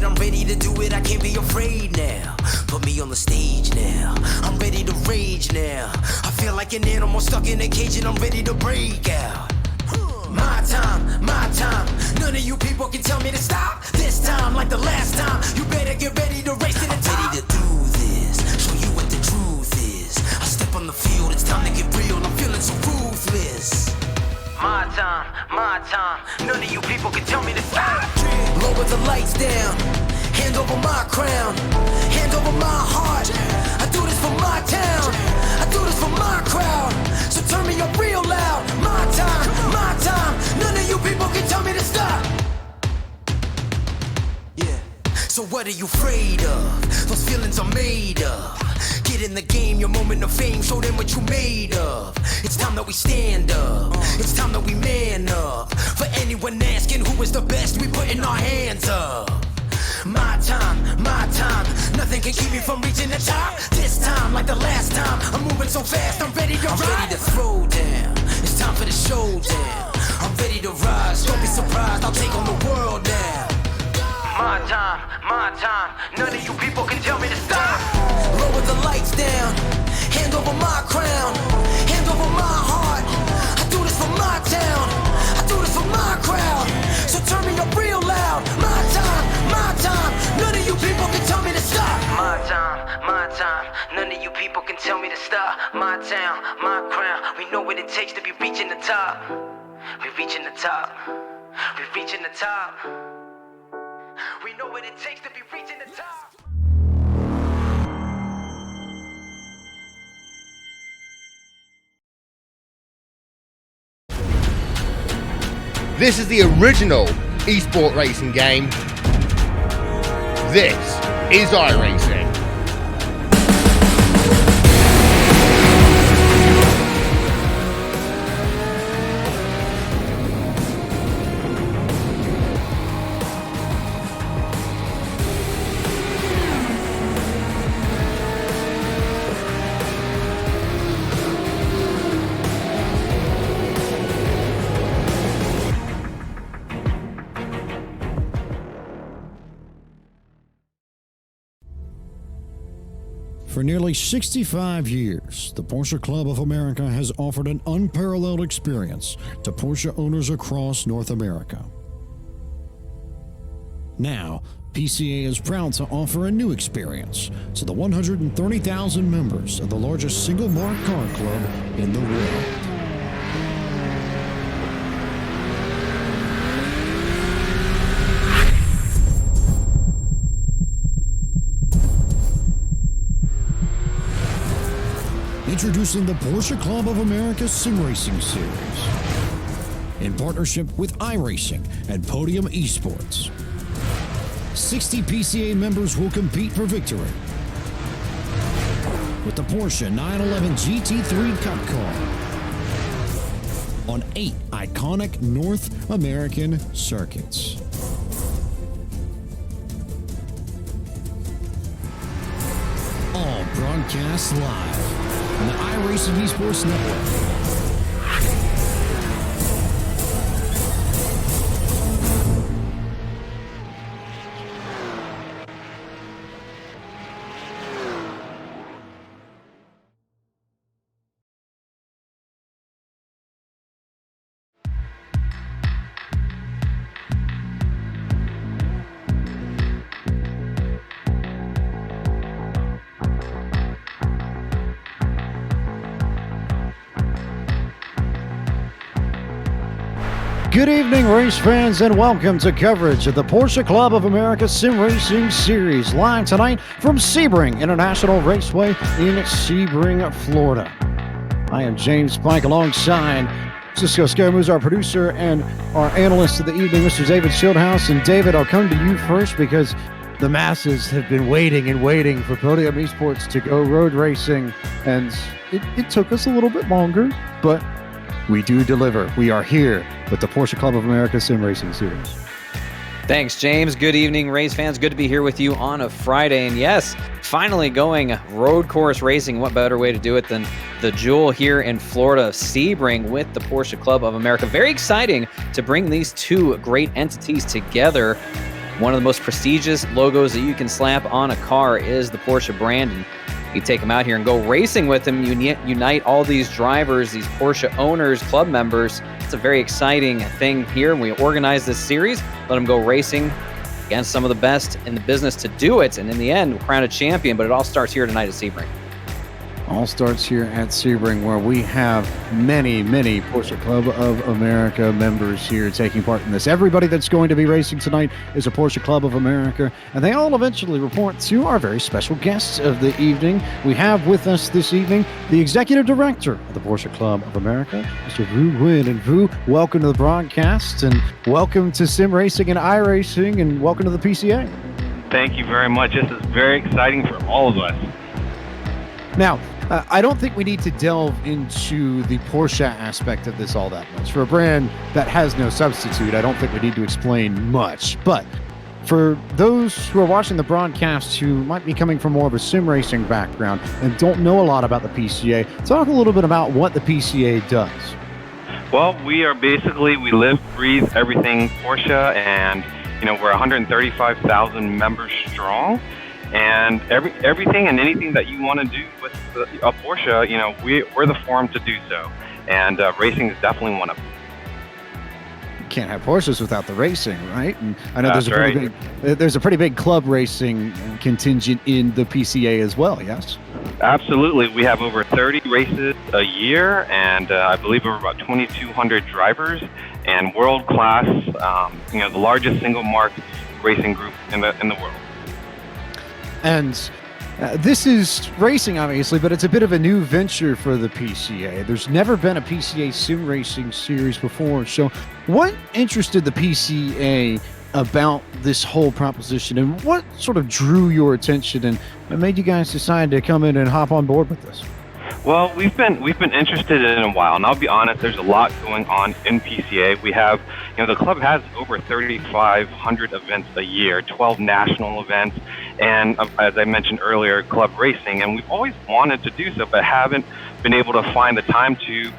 it, I'm ready to do it, I can't be afraid now. Put me on the stage now, I'm ready to rage now. I feel like an animal stuck in a cage and I'm ready to break out. My time, none of you people can tell me to stop. This time, like the last time, you better get ready to race to the top. I'm ready to do this, show you what the truth is. I step on the field, it's time to get real, I'm feeling so ruthless. My time, none of you people can tell me to stop. Lower the lights down, hand over my crown, hand over my heart. I do this for my town, I do this for my crowd. So turn me up real loud. My time, none of you people can tell me to stop. Yeah. So what are you afraid of? Those feelings are made of. Get in the game, your moment of fame, show them what you made of. It's time that we stand up, it's time that we man up. For anyone asking who is the best, we putting our hands up. My time, nothing can keep me from reaching the top. This time, like the last time, I'm moving so fast, I'm ready to ride. I'm ready to throw down, it's time for the showdown. I'm ready to rise, don't be surprised, I'll take on the world now. My time, none of you people can tell me to stop. Lower the lights down, hand over my crown, hand over my heart. I do this for my town, I do this for my crowd. So turn me up real loud. My time, none of you people can tell me to stop. My time, none of you people can tell me to stop. My town, my crown, we know what it takes to be reaching the top. We're reaching the top, we're reaching the top. We know what it takes to be reaching the top. This is the original eSport racing game. This is iRacing. For nearly 65 years, the Porsche Club of America has offered an unparalleled experience to Porsche owners across North America. Now, PCA is proud to offer a new experience to the 130,000 members of the largest single-marque car club in the world. Introducing the Porsche Club of America Sim Racing Series in partnership with iRacing and Podium eSports. 60 PCA members will compete for victory with the Porsche 911 GT3 Cup car on 8 iconic North American circuits. All broadcast live on the iRacing eSports Network. Good evening, race fans, and welcome to coverage of the Porsche Club of America Sim Racing Series, live tonight from Sebring International Raceway in Sebring, Florida. I am James Pike alongside Cisco Scaramouche, our producer, and our analyst of the evening, Mr. David Shieldhouse. And David, I'll come to you first because the masses have been waiting and waiting for Podium eSports to go road racing, and it took us a little bit longer, but we do deliver. We are here with the Porsche Club of America Sim Racing Series. Thanks, James. Good evening, race fans. Good to be here with you on a Friday. And yes, finally going road course racing. What better way to do it than the jewel here in Florida, Sebring, with the Porsche Club of America. Very exciting to bring these two great entities together. One of the most prestigious logos that you can slap on a car is the Porsche brand. And you take them out here and go racing with them. You unite all these drivers, these Porsche owners, club members. It's a very exciting thing here. And we organize this series, let them go racing against some of the best in the business to do it. And in the end, we'll crown a champion. But it all starts here tonight at Sebring. All starts here at Sebring, where we have many Porsche Club of America members here taking part in this. Everybody that's going to be racing tonight is a Porsche Club of America, and they all eventually report to our very special guests of the evening. We have with us this evening the Executive Director of the Porsche Club of America, Mr. Vu Nguyen. And Vu, welcome to the broadcast, and welcome to Sim Racing and iRacing, and welcome to the PCA. Thank you very much. This is very exciting for all of us. Now, I don't think we need to delve into the Porsche aspect of this all that much. For a brand that has no substitute, I don't think we need to explain much. But for those who are watching the broadcast who might be coming from more of a sim racing background and don't know a lot about the PCA, talk a little bit about what the PCA does. Well, we live, breathe everything Porsche, and we're 135,000 members strong. And everything and anything that you want to do with a Porsche, we're the forum to do so. And racing is definitely one of them. You can't have Porsches without the racing, right? And I know That's there's a pretty big club racing contingent in the PCA as well, yes? Absolutely. We have over 30 races a year, and I believe over about 2,200 drivers, and world-class, the largest single-marque racing group in the world. And this is racing, obviously, but it's a bit of a new venture for the PCA. There's never been a PCA sim racing series before. So what interested the PCA about this whole proposition, and what sort of drew your attention and made you guys decide to come in and hop on board with this? Well, we've been interested in it a while, and I'll be honest, there's a lot going on in PCA. We have, the club has over 3,500 events a year, 12 national events, and as I mentioned earlier, club racing, and we've always wanted to do so, but haven't been able to find the time to,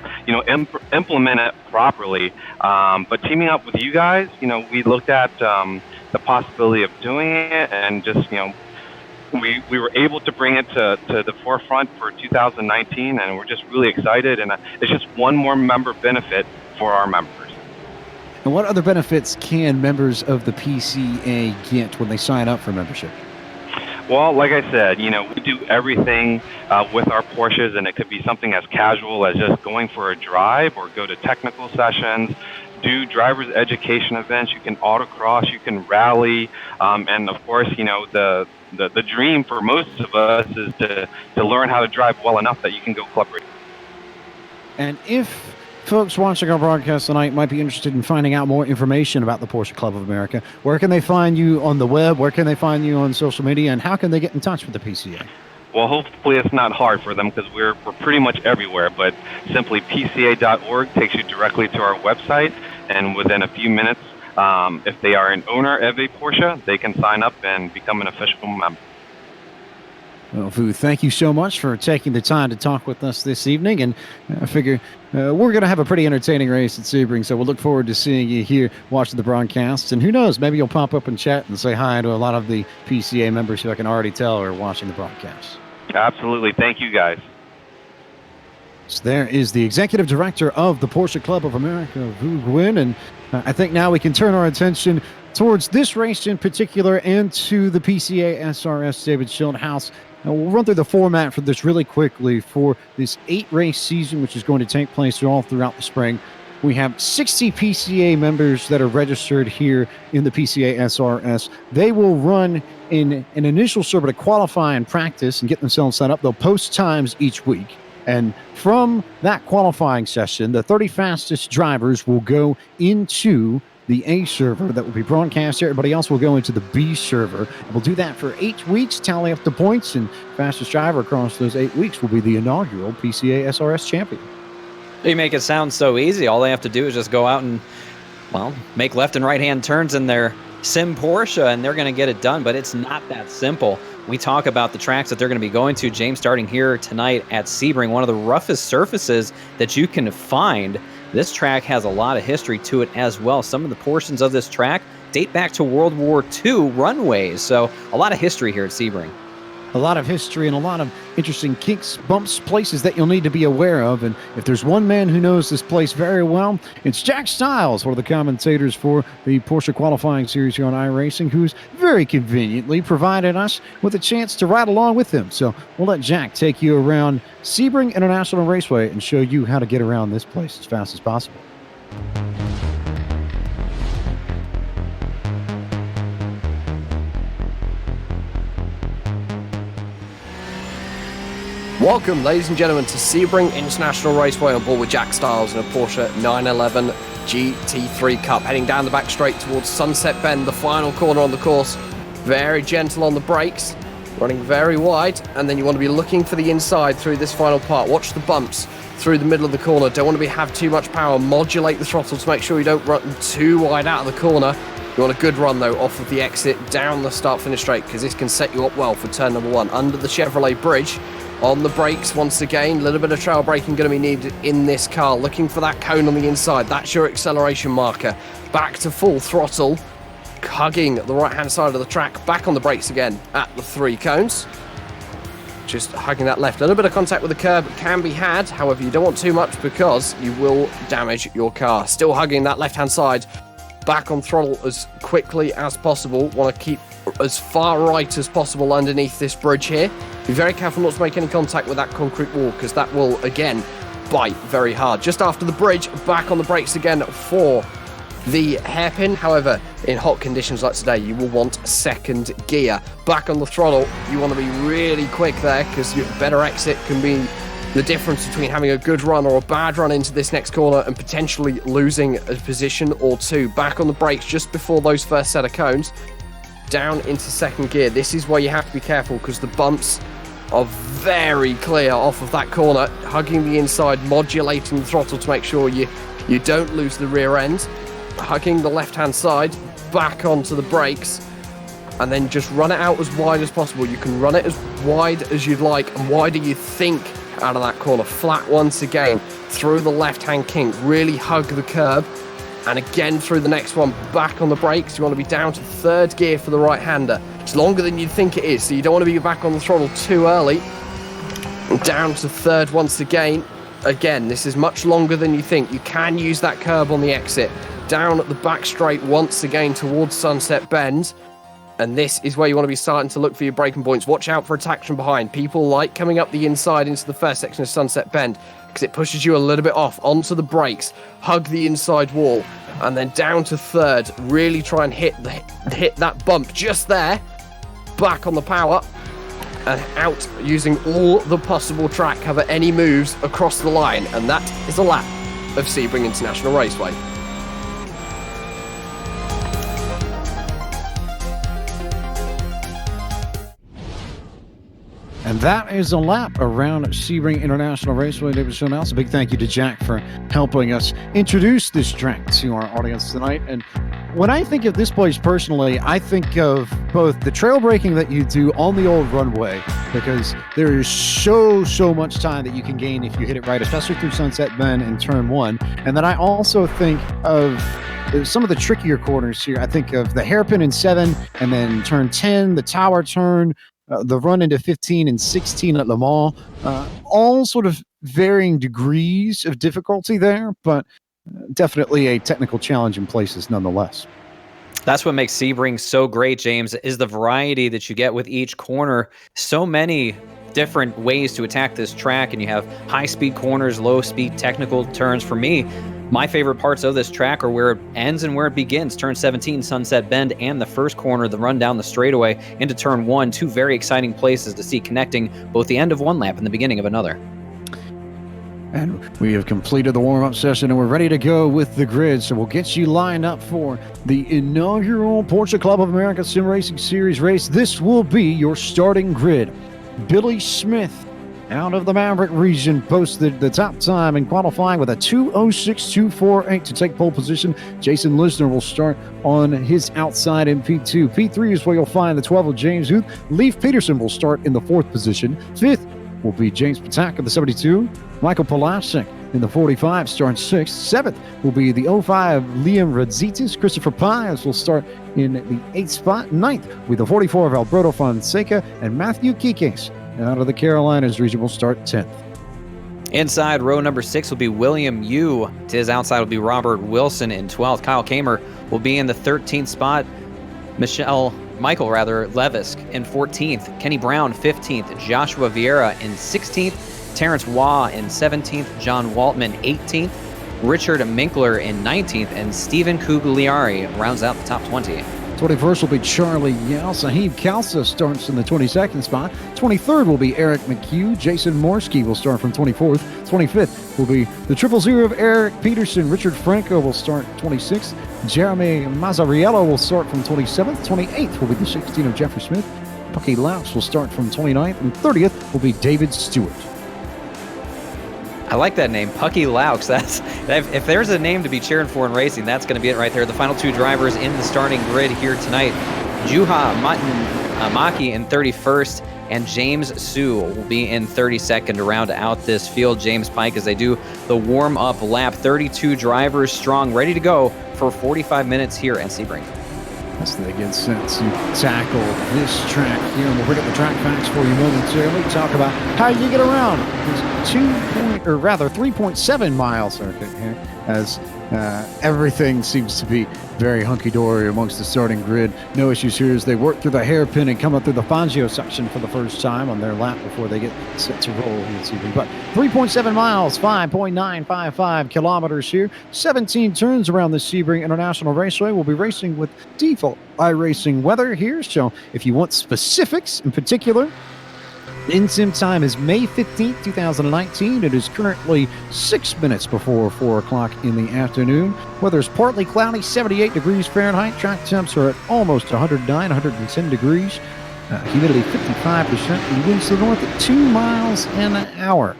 implement it properly. But teaming up with you guys, we looked at the possibility of doing it, and just, we were able to bring it to the forefront for 2019, and we're just really excited. And it's just one more member benefit for our members. And what other benefits can members of the PCA get when they sign up for membership? Well, like I said, we do everything with our Porsches, and it could be something as casual as just going for a drive or go to technical sessions, do driver's education events. You can autocross, you can rally, and of course, the dream for most of us is to learn how to drive well enough that you can go club racing. And if folks watching our broadcast tonight might be interested in finding out more information about the Porsche Club of America, where can they find you on the web? Where can they find you on social media? And how can they get in touch with the PCA? Well, hopefully it's not hard for them, because we're pretty much everywhere. But simply PCA.org takes you directly to our website, and within a few minutes, if they are an owner of a Porsche, they can sign up and become an official member. Well, Vu, thank you so much for taking the time to talk with us this evening. And I figure we're going to have a pretty entertaining race at Sebring, so we'll look forward to seeing you here watching the broadcasts. And who knows, maybe you'll pop up and chat and say hi to a lot of the PCA members who I can already tell are watching the broadcast. Absolutely. Thank you, guys. So there is the Executive Director of the Porsche Club of America, Vu Nguyen. And I think now we can turn our attention towards this race in particular and to the PCA SRS David Schildhouse. Now, we'll run through the format for this really quickly for this 8-race season, which is going to take place all throughout the spring. We have 60 PCA members that are registered here in the PCA SRS. They will run in an initial sort of qualify and practice and get themselves set up. They'll post times each week. And from that qualifying session, the 30 fastest drivers will go into the A server that will be broadcast. Everybody else will go into the B server. We'll do that for 8 weeks, tally up the points, and fastest driver across those 8 weeks will be the inaugural PCA SRS champion. You make it sound so easy. All they have to do is just go out and, make left and right-hand turns in their sim Porsche, and they're going to get it done. But it's not that simple. We talk about the tracks that they're going to be going to, James, starting here tonight at Sebring, one of the roughest surfaces that you can find. This track has a lot of history to it as well. Some of the portions of this track date back to World War II runways. So a lot of history here at Sebring. A lot of history and a lot of interesting kinks, bumps, places that you'll need to be aware of. And if there's one man who knows this place very well, it's Jack Stiles, one of the commentators for the Porsche qualifying series here on iRacing, who's very conveniently provided us with a chance to ride along with him. So we'll let Jack take you around Sebring International Raceway and show you how to get around this place as fast as possible. Welcome, ladies and gentlemen, to Sebring International Raceway on board with Jack Stiles in a Porsche 911 GT3 Cup, heading down the back straight towards Sunset Bend, the final corner on the course. Very gentle on the brakes, running very wide, and then you want to be looking for the inside through this final part. Watch the bumps through the middle of the corner. Don't want to have too much power. Modulate the throttle to make sure you don't run too wide out of the corner. You want a good run, though, off of the exit down the start-finish straight, because this can set you up well for turn number 1. Under the Chevrolet bridge, on the brakes once again, a little bit of trail braking going to be needed in this car. Looking for that cone on the inside, that's your acceleration marker. Back to full throttle, hugging the right-hand side of the track, back on the brakes again at the 3 cones. Just hugging that left. A little bit of contact with the curb can be had, however you don't want too much because you will damage your car. Still hugging that left-hand side, back on throttle as quickly as possible. Want to keep as far right as possible underneath this bridge here. Be very careful not to make any contact with that concrete wall, because that will again bite very hard. Just after the bridge, back on the brakes again for the hairpin. However, in hot conditions like today, you will want second gear. Back on the throttle, you want to be really quick there, because your better exit can be the difference between having a good run or a bad run into this next corner and potentially losing a position or 2. Back on the brakes just before those first set of cones, down into second gear. This is where you have to be careful, because the bumps are very clear off of that corner. Hugging the inside, modulating the throttle to make sure you don't lose the rear end. Hugging the left-hand side, back onto the brakes, and then just run it out as wide as possible. You can run it as wide as you'd like, and wider you think out of that corner. Flat once again, through the left-hand kink. Really hug the curb, and again through the next one, back on the brakes. You want to be down to third gear for the right-hander. It's longer than you'd think it is, so you don't want to be back on the throttle too early. Down to third once again. Again, this is much longer than you think. You can use that curb on the exit. Down at the back straight once again towards Sunset Bend. And this is where you want to be starting to look for your braking points. Watch out for attacks from behind. People like coming up the inside into the first section of Sunset Bend, because it pushes you a little bit off onto the brakes. Hug the inside wall, and then down to third. Really try and hit that bump just there. Back on the power, and out using all the possible track cover, any moves across the line. And that is a lap of Sebring International Raceway. And that is a lap around Sebring International Raceway. David Schoenhaus, a big thank you to Jack for helping us introduce this track to our audience tonight. And when I think of this place personally, I think of both the trail braking that you do on the old runway, because there is so much time that you can gain if you hit it right, especially through Sunset Bend and Turn 1. And then I also think of some of the trickier corners here. I think of the hairpin in 7, and then Turn 10, the tower turn, the run into 15 and 16 at Le Mans, all sort of varying degrees of difficulty there, but definitely a technical challenge in places nonetheless. That's what makes Sebring so great, James, is the variety that you get with each corner. So many different ways to attack this track, and you have high-speed corners, low-speed technical turns. For me, my favorite parts of this track are where it ends and where it begins. Turn 17, Sunset Bend, and the first corner, the run down the straightaway into Turn 1. 2 very exciting places to see, connecting both the end of one lap and the beginning of another. And we have completed the warm-up session, and we're ready to go with the grid. So we'll get you lined up for the inaugural Porsche Club of America Sim Racing Series race. This will be your starting grid. Billy Smith, out of the Maverick region, posted the top time in qualifying with a 2:06.248 to take pole position. Jason Lisner will start on his outside in P2. P3 is where you'll find the 12 of James Huth. Leif Peterson will start in the 4th position. 5th, will be James Patak of the 72. Michael Polasek in the 45 starts 6th. 7th will be the 05 Liam Radzitis. Christopher Pies will start in the 8th spot. 9th will be the 44 of Alberto Fonseca. And Matthew Kikes out of the Carolinas region will start 10th. Inside row number 6 will be William Yu. To his outside will be Robert Wilson in 12th. Kyle Kamer will be in the 13th spot. Michael Levisk in 14th. Kenny Brown 15th. Joshua Vieira in 16th. Terrence Waugh in 17th. John Waltman 18th. Richard Minkler in 19th. And Stephen Cugliari rounds out the top 20. 21st will be Charlie Yao. Sahib Khalsa starts in the 22nd spot. 23rd will be Eric McHugh. Jason Morski will start from 24th. 25th will be the 000 of Eric Peterson. Richard Franco will start 26th. Jeremy Mazzariello will start from 27th. 28th will be the 16 of Jeffrey Smith. Pucky Laux will start from 29th. And 30th will be David Stewart. I like that name, Pucky Laux. If there's a name to be cheering for in racing, that's going to be it right there. The final 2 drivers in the starting grid here tonight. Juha Maki in 31st, and James Su will be in 32nd to round out this field. James Pike, as they do the warm-up lap. 32 drivers strong, ready to go for 45 minutes here at Sebring. As they get set to tackle this track here, and we'll bring up the track facts for you momentarily. Talk about how you get around this 3.7 mile circuit here, as everything seems to be very hunky-dory amongst the starting grid. No issues here as they work through the hairpin and come up through the Fangio section for the first time on their lap before they get set to roll here this evening. But 3.7 miles, 5.955 kilometers here, 17 turns around the Sebring International Raceway. We'll be racing with default iRacing weather here, so if you want specifics in particular, in-sim time is May 15th, 2019. It is currently 6 minutes before 4 o'clock in the afternoon. Weather is partly cloudy, 78 degrees Fahrenheit. Track temps are at almost 109, 110 degrees. Humidity 55%. And winds to the north at 2 miles an hour.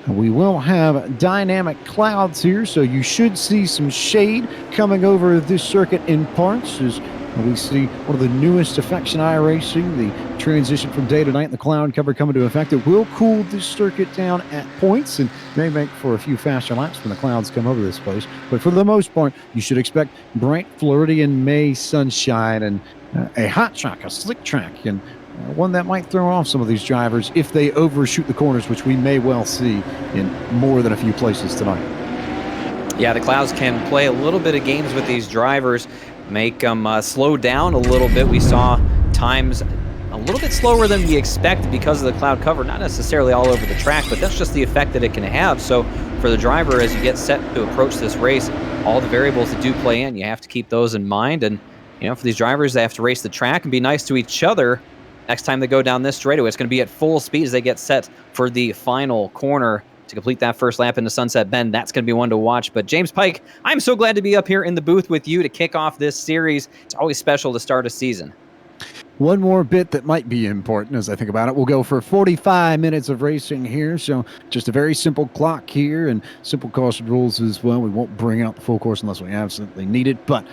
We will have dynamic clouds here, so you should see some shade coming over this circuit in parts as we see one of the newest effects in iRacing, the transition from day to night, the cloud cover coming to effect. It will cool this circuit down at points and may make for a few faster laps when the clouds come over this place. But for the most part, you should expect bright Floridian May sunshine and a hot track, a slick track, and one that might throw off some of these drivers if they overshoot the corners, which we may well see in more than a few places tonight. Yeah, the clouds can play a little bit of games with these drivers, make them slow down a little bit. We saw times a little bit slower than we expect because of the cloud cover, not necessarily all over the track, but that's just the effect that it can have. So for the driver, as you get set to approach this race, all the variables that do play in, you have to keep those in mind. And you know, for these drivers, they have to race the track and be nice to each other next time they go down this straightaway. It's going to be at full speed as they get set for the final corner to complete that first lap into Sunset Bend. That's going to be one to watch. But James Pike, I'm so glad to be up here in the booth with you to kick off this series. It's always special to start a season. One more bit that might be important as I think about it. We'll go for 45 minutes of racing here. So just a very simple clock here and simple caution rules as well. We won't bring out the full course unless we absolutely need it. But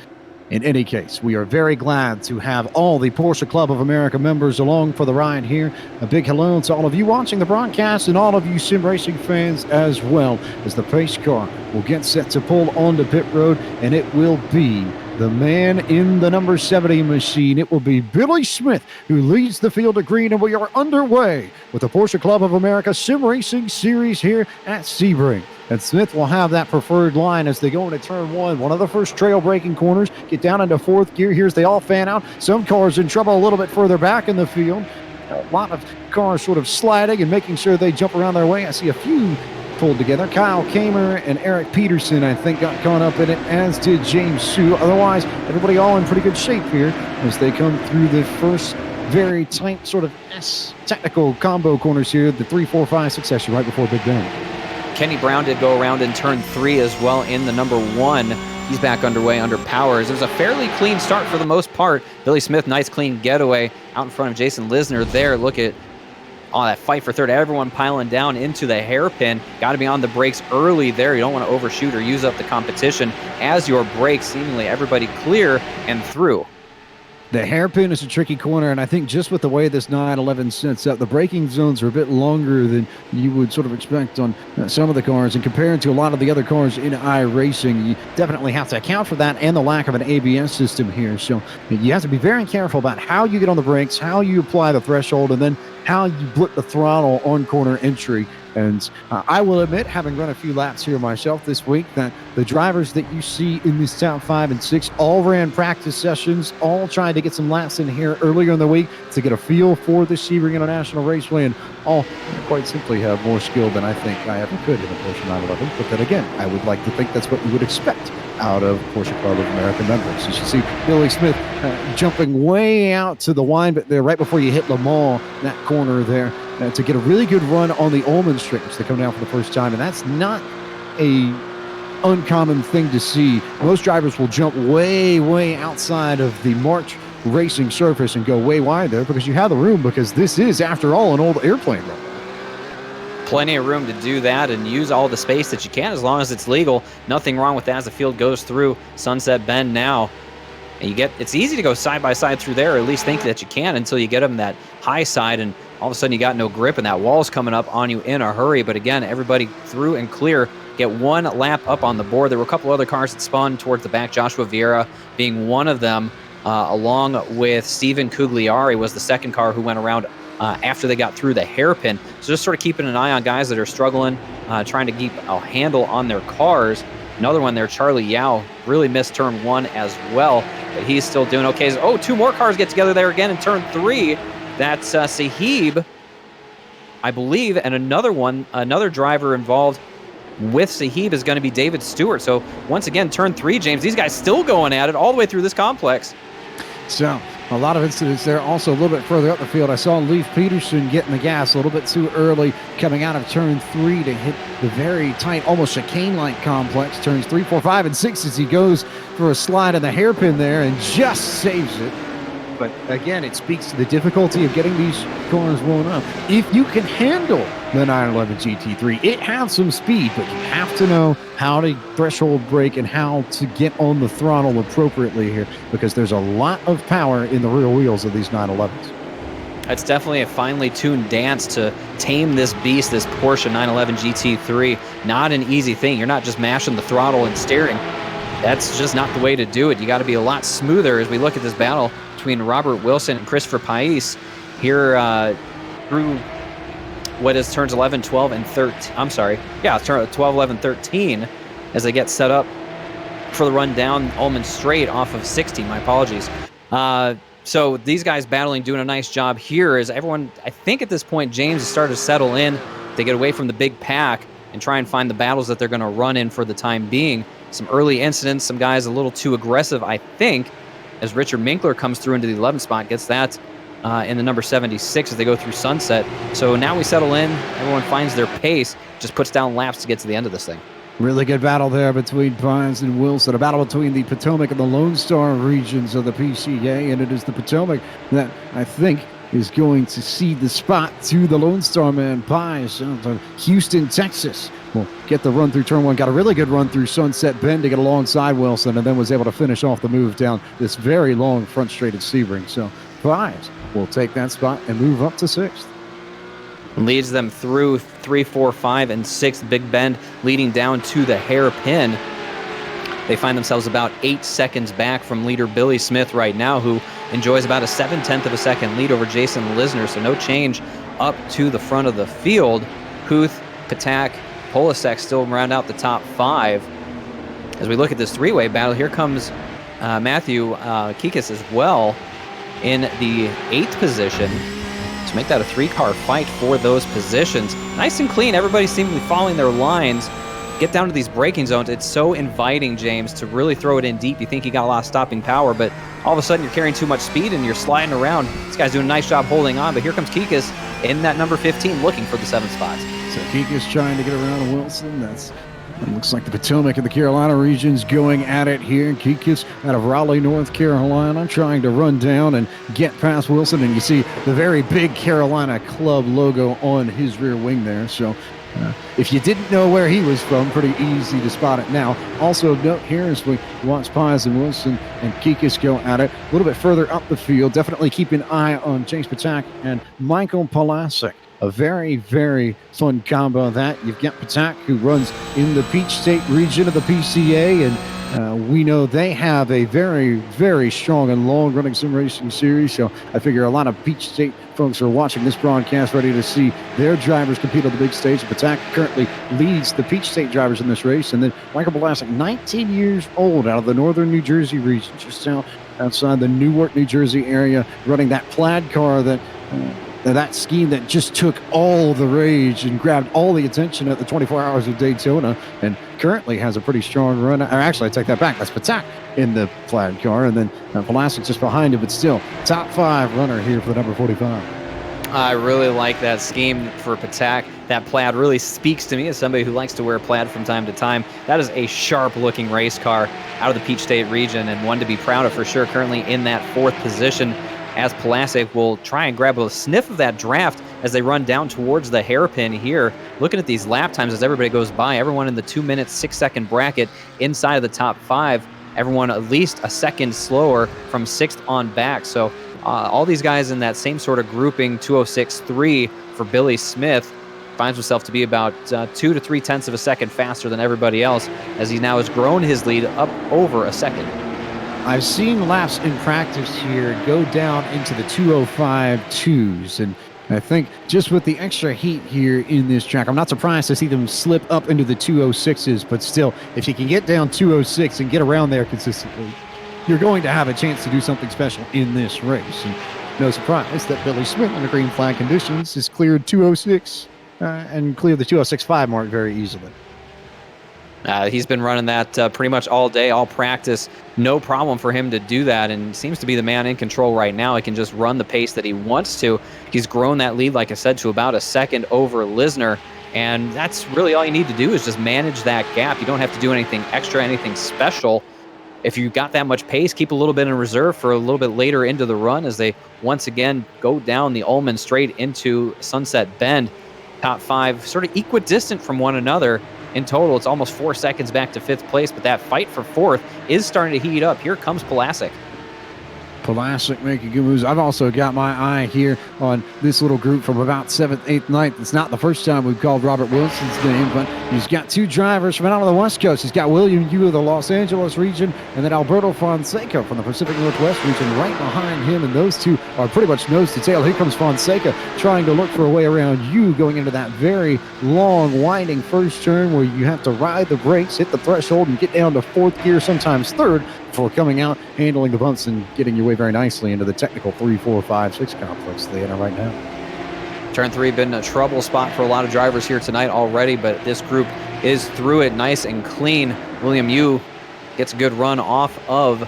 in any case, we are very glad to have all the Porsche Club of America members along for the ride here. A big hello to all of you watching the broadcast and all of you sim racing fans as well, as the pace car will get set to pull onto pit road, and it will be the man in the number 70 machine. It will be Billy Smith who leads the field of green, and we are underway with the Porsche Club of America Sim Racing Series here at Sebring. And Smith will have that preferred line as they go into turn one of the first trail-breaking corners, get down into fourth gear. Here's they all fan out. Some cars in trouble a little bit further back in the field. A lot of cars sort of sliding and making sure they jump around their way. I see a few pulled together. Kyle Kamer and Eric Peterson, I think, got caught up in it, as did James Su. Otherwise, everybody all in pretty good shape here as they come through the first very tight sort of S technical combo corners here, the 3, 4, 5 succession right before Big Bend. Kenny Brown did go around in turn 3 as well in the number 1. He's back underway under Powers. It was a fairly clean start for the most part. Billy Smith, nice clean getaway out in front of Jason Lisner there. Look at that fight for third. Everyone piling down into the hairpin. Got to be on the brakes early there. You don't want to overshoot or use up the competition as your brakes. Seemingly everybody clear and through. The hairpin is a tricky corner, and I think just with the way this 911 sets up, the braking zones are a bit longer than you would sort of expect on some of the cars. And compared to a lot of the other cars in iRacing, you definitely have to account for that and the lack of an ABS system here. So you have to be very careful about how you get on the brakes, how you apply the threshold, and then how you blip the throttle on corner entry. And I will admit, having run a few laps here myself this week, that the drivers that you see in this top 5 and 6 all ran practice sessions, all trying to get some laps in here earlier in the week to get a feel for the Sebring International Raceway, and all quite simply have more skill than I think I ever could in a Porsche 911. But then again, I would like to think that's what you would expect out of Porsche Club of America members. You should see Billy Smith jumping way out to the line, but there right before you hit Le Mans, that corner there, to get a really good run on the Ullman straights to come down for the first time. And that's not a uncommon thing to see. Most drivers will jump way outside of the March racing surface and go way wide there because you have the room, because this is, after all, an old airplane run. Plenty of room to do that and use all the space that you can as long as it's legal. Nothing wrong with that as the field goes through Sunset Bend now. And it's easy to go side by side through there, or at least think that you can, until you get them that high side, and all of a sudden you got no grip and that wall's coming up on you in a hurry. But again, everybody through and clear, get one lap up on the board. There were a couple other cars that spun towards the back, Joshua Vieira being one of them, along with Steven Cugliari was the second car who went around after they got through the hairpin. So just sort of keeping an eye on guys that are struggling, trying to keep a handle on their cars. Another one there, Charlie Yao, really missed turn 1 as well, but he's still doing okay. So, two more cars get together there again in turn 3. That's Sahib, I believe, and another driver involved with Sahib is going to be David Stewart. So once again, turn 3, James, these guys still going at it all the way through this complex. So a lot of incidents there. Also a little bit further up the field, I saw Leif Peterson getting the gas a little bit too early, coming out of turn 3 to hit the very tight, almost chicane-like complex. Turns 3, 4, 5, and 6 as he goes for a slide in the hairpin there and just saves it. But again, it speaks to the difficulty of getting these cars blown up. If you can handle the 911 GT3, it has some speed, but you have to know how to threshold brake and how to get on the throttle appropriately here, because there's a lot of power in the rear wheels of these 911s. It's definitely a finely tuned dance to tame this beast, this Porsche 911 GT3. Not an easy thing. You're not just mashing the throttle and steering. That's just not the way to do it. You got to be a lot smoother as we look at this battle between Robert Wilson and Christopher Pais here through what is turns 11, 12, and 13. I'm sorry. Yeah, turn 12, 11, 13 as they get set up for the run down Ullman Straight off of 60. My apologies. So these guys battling, doing a nice job here as everyone, I think at this point, James has started to settle in. They get away from the big pack and try and find the battles that they're going to run in for the time being. Some early incidents, some guys a little too aggressive, I think, as Richard Minkler comes through into the 11th spot, gets that in the number 76 as they go through Sunset. So now we settle in, everyone finds their pace, just puts down laps to get to the end of this thing. Really good battle there between Pines and Wilson, a battle between the Potomac and the Lone Star regions of the PCA, and it is the Potomac that I think is going to cede the spot to the Lone Star man, Pines, to Houston, Texas. Will get the run through turn 1, got a really good run through Sunset Bend to get alongside Wilson, and then was able to finish off the move down this very long front straight at Sebring. So Pines will take that spot and move up to 6th. Leads them through 3, 4, 5, and 6. Big Bend leading down to the hairpin. They find themselves about 8 seconds back from leader Billy Smith right now, who enjoys about a 7/10 of a second lead over Jason Lisner. So no change up to the front of the field. Huth, Patak, Polasek still round out the top 5. As we look at this three-way battle, here comes Matthew Kikas as well in the 8th position to make that a 3-car fight for those positions. Nice and clean. Everybody seems to be following their lines. Get down to these braking zones. It's so inviting, James, to really throw it in deep. You think you got a lot of stopping power, but all of a sudden you're carrying too much speed and you're sliding around. This guy's doing a nice job holding on, but here comes Kikas in that number 15 looking for the 7th spot. So Kikas trying to get around Wilson. It looks like the Potomac and the Carolina regions going at it here. Kikas out of Raleigh, North Carolina, trying to run down and get past Wilson. And you see the very big Carolina Club logo on his rear wing there. So If you didn't know where he was from, pretty easy to spot it now. Also of note here as we watch Pies and Wilson and Kikas go at it. A little bit further up the field, definitely keep an eye on James Patak and Michael Palasic. A very, very fun combo that. You've got Patak, who runs in the Peach State region of the PCA, and we know they have a very, very strong and long-running sim racing series, so I figure a lot of Peach State folks are watching this broadcast ready to see their drivers compete on the big stage. Patak currently leads the Peach State drivers in this race, and then Michael Palasic, 19 years old, out of the northern New Jersey region, just outside the Newark, New Jersey area, running that plaid car that scheme that just took all the rage and grabbed all the attention at the 24 Hours of Daytona, and currently has a pretty strong run. Or actually, I take that back. That's Patak in the plaid car, and then Palasic just behind him, but still top 5 runner here for the number 45. I really like that scheme for Patak. That plaid really speaks to me as somebody who likes to wear plaid from time to time. That is a sharp-looking race car out of the Peach State region, and one to be proud of for sure, currently in that 4th position, as Palasic will try and grab a sniff of that draft as they run down towards the hairpin here. Looking at these lap times as everybody goes by, everyone in the 2 minute, 6 second bracket inside of the top 5, everyone at least a second slower from 6th on back. So all these guys in that same sort of grouping, 206.3 for Billy Smith, finds himself to be about 2 to 3 tenths of a second faster than everybody else, as he now has grown his lead up over a second. I've seen laps in practice here go down into the 205.2s, and I think just with the extra heat here in this track, I'm not surprised to see them slip up into the 206s, but still, if you can get down 206 and get around there consistently, you're going to have a chance to do something special in this race. And no surprise that Billy Smith in the green flag conditions has cleared 206 and cleared the 206.5 mark very easily. He's been running that pretty much all day, all practice. No problem for him to do that, and seems to be the man in control right now. He can just run the pace that he wants to. He's grown that lead, like I said, to about a second over Lisner, and that's really all you need to do is just manage that gap. You don't have to do anything extra, anything special. If you've got that much pace, keep a little bit in reserve for a little bit later into the run as they once again go down the Ullman straight into Sunset Bend. Top 5 sort of equidistant from one another. In total, it's almost 4 seconds back to 5th place, but that fight for 4th is starting to heat up. Here comes Palasic. Palasic making good moves. I've also got my eye here on this little group from about 7th, 8th, 9th. It's not the first time we've called Robert Wilson's name, but he's got 2 drivers from out on the West Coast. He's got William Yu of the Los Angeles region, and then Alberto Fonseca from the Pacific Northwest region right behind him, and those two are pretty much nose to tail. Here comes Fonseca trying to look for a way around Yu, going into that very long, winding first turn where you have to ride the brakes, hit the threshold, and get down to 4th gear, sometimes 3rd, before coming out, handling the bumps, and getting your way very nicely into the technical 3, 4, 5, 6 complex they enter right now. Turn 3 been a trouble spot for a lot of drivers here tonight already, but this group is through it nice and clean. William Yu gets a good run off of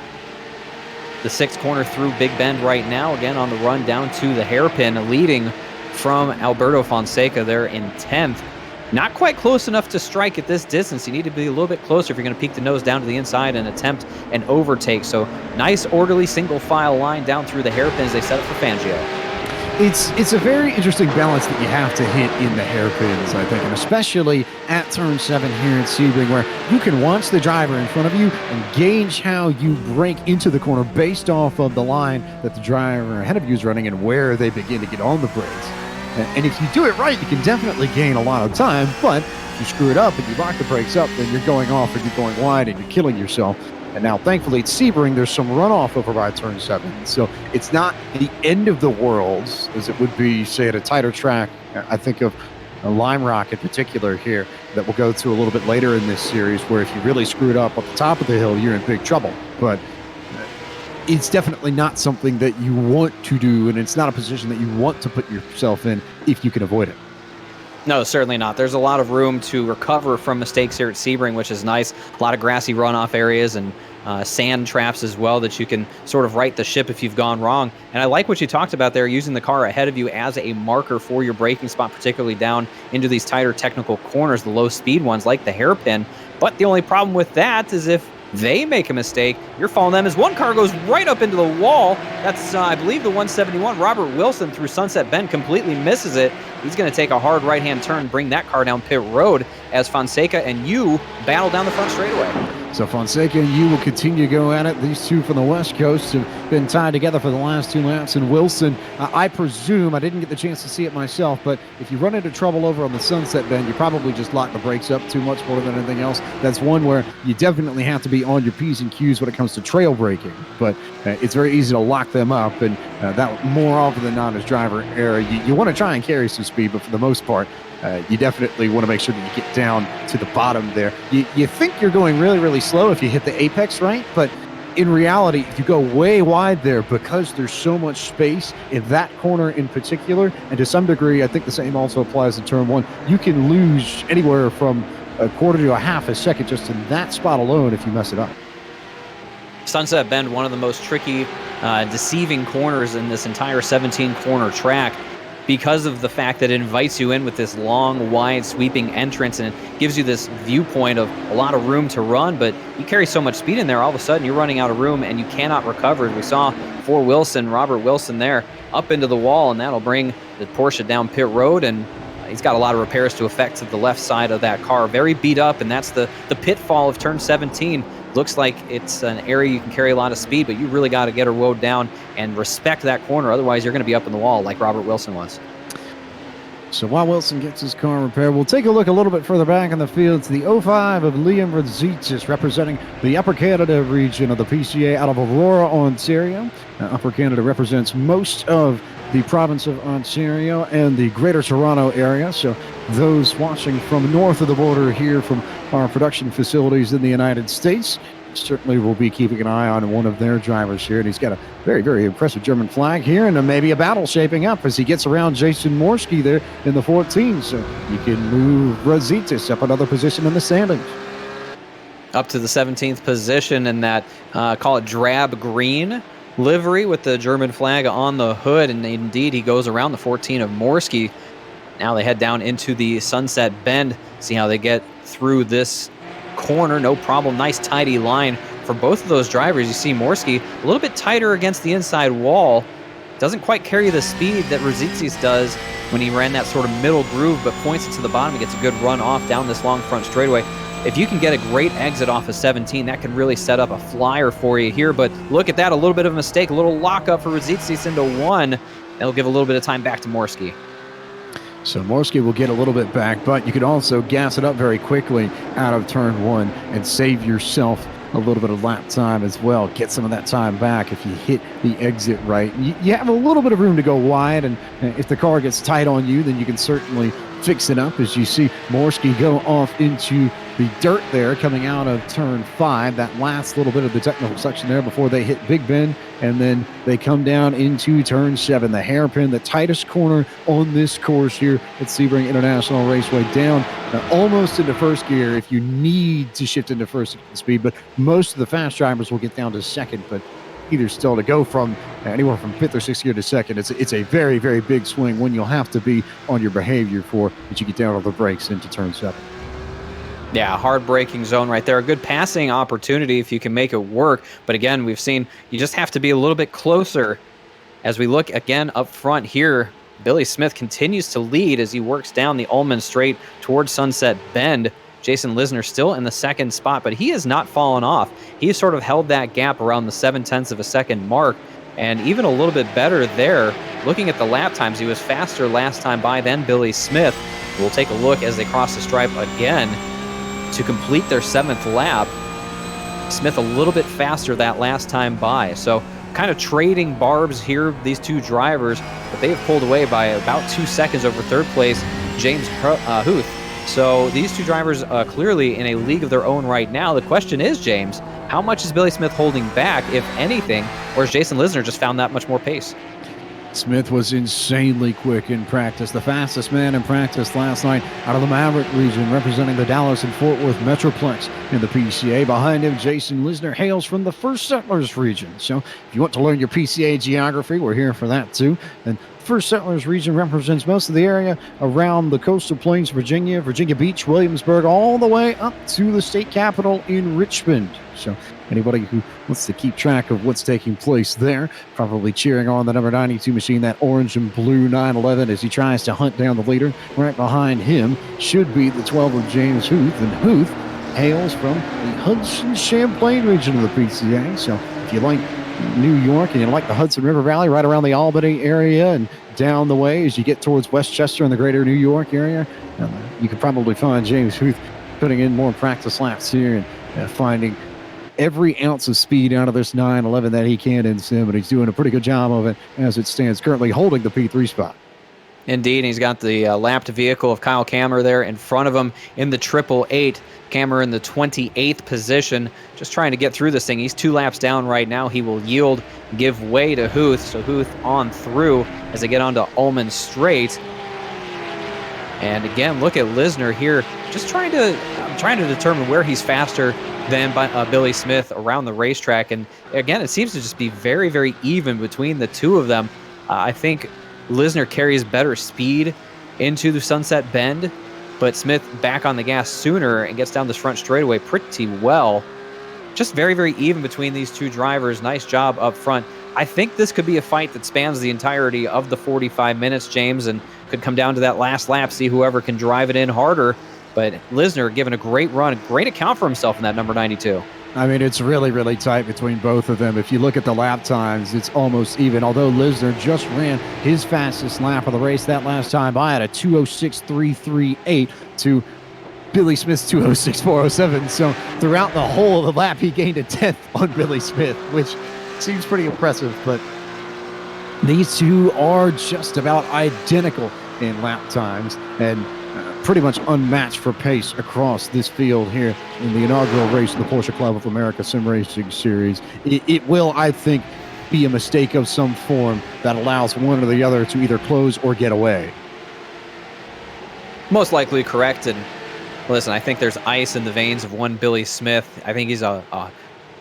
the 6th corner through Big Bend right now. Again on the run down to the hairpin, leading from Alberto Fonseca there in 10th. Not quite close enough to strike at this distance. You need to be a little bit closer if you're going to peek the nose down to the inside and attempt an overtake. So nice, orderly, single file line down through the hairpin as they set up for Fangio. It's a very interesting balance that you have to hit in the hairpins, I think, and especially at turn 7 here at Sebring, where you can watch the driver in front of you and gauge how you break into the corner based off of the line that the driver ahead of you is running and where they begin to get on the brakes. And if you do it right, you can definitely gain a lot of time, but if you screw it up and you lock the brakes up, then you're going off and you're going wide and you're killing yourself. And now, thankfully, at Sebring, there's some runoff over by turn 7. So it's not the end of the world as it would be, say, at a tighter track. I think of Lime Rock in particular here that we'll go to a little bit later in this series, where if you really screw it up at the top of the hill, you're in big trouble. But it's definitely not something that you want to do, and it's not a position that you want to put yourself in if you can avoid it. No, certainly not. There's a lot of room to recover from mistakes here at Sebring, which is nice. A lot of grassy runoff areas and sand traps as well that you can sort of right the ship if you've gone wrong. And I like what you talked about there, using the car ahead of you as a marker for your braking spot, particularly down into these tighter technical corners, the low speed ones like the hairpin. But the only problem with that is if they make a mistake, you're following them as one car goes right up into the wall. That's, I believe, the 171. Robert Wilson through Sunset Bend completely misses it, He's going to take a hard right-hand turn, bring that car down pit road as Fonseca and you battle down the front straightaway. So Fonseca and you will continue to go at it. These two from the West Coast have been tied together for the last 2 laps. And Wilson, I presume, I didn't get the chance to see it myself, but if you run into trouble over on the Sunset Bend, you probably just lock the brakes up too much more than anything else. That's one where you definitely have to be on your P's and Q's when it comes to trail braking. But it's very easy to lock them up, and that more often than not is driver error. You want to try and carry some speed, but for the most part, you definitely want to make sure that you get down to the bottom there. You think you're going really, really slow if you hit the apex right, but in reality, if you go way wide there, because there's so much space in that corner in particular, and to some degree, I think the same also applies to turn one, you can lose anywhere from a quarter to a half a second just in that spot alone if you mess it up. Sunset Bend, one of the most tricky, deceiving corners in this entire 17-corner track, because of the fact that it invites you in with this long, wide, sweeping entrance, and it gives you this viewpoint of a lot of room to run, but you carry so much speed in there, all of a sudden you're running out of room and you cannot recover. We saw for Wilson, Robert Wilson there, up into the wall, and that'll bring the Porsche down pit road, and he's got a lot of repairs to effect to the left side of that car. Very beat up, and that's the pitfall of turn 17. Looks like it's an area you can carry a lot of speed, but you really got to get her woed down and respect that corner. Otherwise, you're going to be up in the wall like Robert Wilson was. So while Wilson gets his car repaired, we'll take a look a little bit further back in the field to the 05 of Liam Radzicic, representing the Upper Canada region of the PCA out of Aurora, Ontario. Upper Canada represents most of the province of Ontario and the Greater Toronto area. So those watching from north of the border here from our production facilities in the United States certainly will be keeping an eye on one of their drivers here. And he's got a very, very impressive German flag here, and maybe a battle shaping up as he gets around Jason Morski there in the 14. So you can move Radzicic up another position in the standings. Up to the 17th position in that, call it drab green livery with the German flag on the hood, and indeed he goes around the 14 of Morski. Now they head down into the Sunset Bend, see how they get through this corner. No problem. Nice tidy line for both of those drivers. You see Morski a little bit tighter against the inside wall. Doesn't quite carry the speed that Radzicic does when he ran that sort of middle groove, but points it to the bottom. He gets a good run off down this long front straightaway. If you can get a great exit off of 17, that can really set up a flyer for you here. But look at that, a little bit of a mistake, a little lockup for Radzicic into one. That'll give a little bit of time back to Morski. So Morski will get a little bit back, but you can also gas it up very quickly out of turn one and save yourself a little bit of lap time as well. Get some of that time back if you hit the exit right. You have a little bit of room to go wide, and if the car gets tight on you, then you can certainly fix it up as you see Morski go off into the dirt there coming out of turn 5, that last little bit of the technical section there before they hit Big Bend, and then they come down into turn 7, the hairpin, the tightest corner on this course here at Sebring International Raceway, down almost into first gear if you need to shift into first speed, but most of the fast drivers will get down to second, but either still to go from anywhere from 5th or 6th gear to second, it's a very, very big swing when you'll have to be on your behavior for as you get down on the brakes into turn 7. Yeah, hard braking zone right there. A good passing opportunity if you can make it work. But again, we've seen you just have to be a little bit closer. As we look again up front here, Billy Smith continues to lead as he works down the Ullman Straight towards Sunset Bend. Jason Lisner still in the second spot, but he has not fallen off. He's sort of held that gap around the 0.7 of a second mark, and even a little bit better there. Looking at the lap times, he was faster last time by than Billy Smith. We'll take a look as they cross the stripe again to complete their 7th lap. Smith a little bit faster that last time by. So kind of trading barbs here, these two drivers, but they have pulled away by about 2 seconds over third place, James Huth. So these two drivers clearly in a league of their own right now. The question is, James, how much is Billy Smith holding back, if anything, or has Jason Lisner just found that much more pace? Smith was insanely quick in practice, the fastest man in practice last night out of the Maverick region, representing the Dallas and Fort Worth Metroplex in the PCA. Behind him, Jason Lisner hails from the First Settlers region. So if you want to learn your PCA geography, we're here for that too. And First Settlers region represents most of the area around the coastal plains, Virginia Beach, Williamsburg, all the way up to the state capital in Richmond. So anybody who wants to keep track of what's taking place there, probably cheering on the number 92 machine, that orange and blue 911, as he tries to hunt down the leader. Right behind him should be the 12 of James Huth, and Huth hails from the Hudson-Champlain region of the PCA. So if you like New York and you like the Hudson River Valley, right around the Albany area and down the way as you get towards Westchester in the greater New York area, you can probably find James Huth putting in more practice laps here and finding every ounce of speed out of this 911 that he can in sim, and he's doing a pretty good job of it as it stands, currently holding the P3 spot. Indeed, he's got the lapped vehicle of Kyle Kammer there in front of him in the 888. Kammer in the 28th position, just trying to get through this thing. He's 2 laps down right now. He will yield, give way to Huth. So Huth on through as they get onto Ullman Straight. And again, look at Lisner here, just trying to determine where he's faster than Billy Smith around the racetrack. And again, it seems to just be very, very even between the two of them. I think Lisner carries better speed into the Sunset Bend, but Smith back on the gas sooner and gets down this front straightaway pretty well. Just very, very even between these two drivers. Nice job up front. I think this could be a fight that spans the entirety of the 45 minutes, James, and could come down to that last lap, see whoever can drive it in harder. But Lisner giving a great run, a great account for himself in that number 92. I mean, it's really, really tight between both of them. If you look at the lap times, it's almost even. Although Lisner just ran his fastest lap of the race that last time by at a 2:06.338 to Billy Smith's 2:06.407. So throughout the whole of the lap, he gained a 10th on Billy Smith, which seems pretty impressive. But these two are just about identical in lap times and pretty much unmatched for pace across this field here in the inaugural race of the Porsche Club of America Sim Racing Series. It will, I think, be a mistake of some form that allows one or the other to either close or get away. Most likely correct. And listen, I think there's ice in the veins of one Billy Smith. I think he's a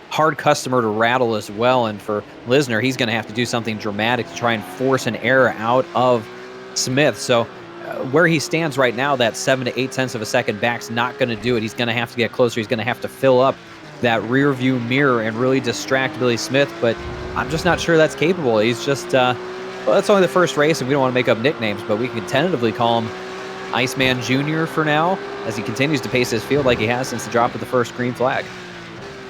hard customer to rattle as well. And for Lisner, he's going to have to do something dramatic to try and force an error out of Smith. So where he stands right now, that 7 to 8 tenths of a second back's not going to do it. He's going to have to get closer. He's going to have to fill up that rear view mirror and really distract Billy Smith, but I'm just not sure that's capable. He's just, well, that's only the first race, and we don't want to make up nicknames, but we can tentatively call him Iceman Jr. for now, as he continues to pace his field like he has since the drop of the first green flag.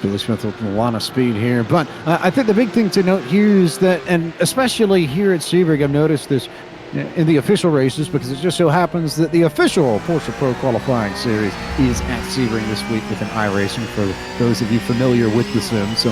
Billy Smith with a lot of speed here, but I think the big thing to note here is that, and especially here at Sebring, I've noticed this in the official races, because it just so happens that the official Porsche Pro Qualifying Series is at Sebring this week with an iRacing, for those of you familiar with the sim. So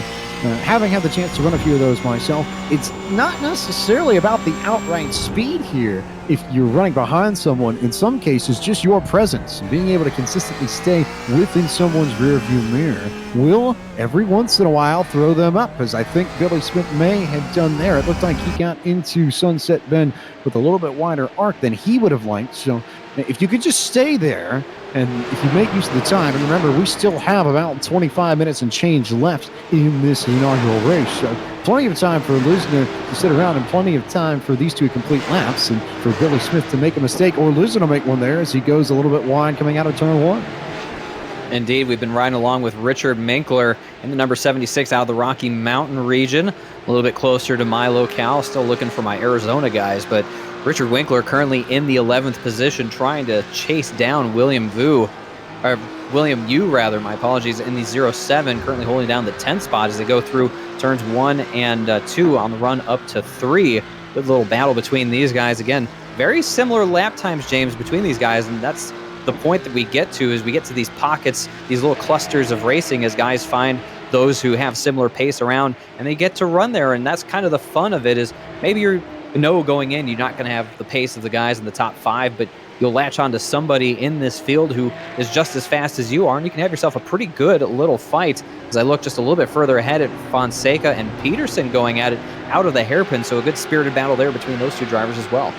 having had the chance to run a few of those myself, it's not necessarily about the outright speed here. If you're running behind someone, in some cases, just your presence, being able to consistently stay within someone's rear view mirror will every once in a while throw them up, as I think Billy Smith may have done there. It looked like he got into Sunset Bend with a little bit wider arc than he would have liked. So if you could just stay there, and if you make use of the time, and remember, we still have about 25 minutes and change left in this inaugural race, so plenty of time for Lisner to sit around and plenty of time for these two to complete laps and for Billy Smith to make a mistake, or Lisner to make one there as he goes a little bit wide coming out of turn one. Indeed, we've been riding along with Richard Minkler in the number 76 out of the Rocky Mountain region, a little bit closer to my locale, still looking for my Arizona guys, but Richard Winkler currently in the 11th position, trying to chase down William Yu, my apologies, in the 07, currently holding down the 10th spot as they go through turns 1 and 2 on the run up to 3. Good little battle between these guys. Again, very similar lap times, James, between these guys, and that's the point that we get to, is we get to these pockets, these little clusters of racing as guys find those who have similar pace around, and they get to run there, and that's kind of the fun of it, is maybe going in, you're not going to have the pace of the guys in the top 5, but you'll latch onto somebody in this field who is just as fast as you are, and you can have yourself a pretty good little fight. As I look just a little bit further ahead at Fonseca and Peterson going at it out of the hairpin, so a good spirited battle there between those two drivers as well.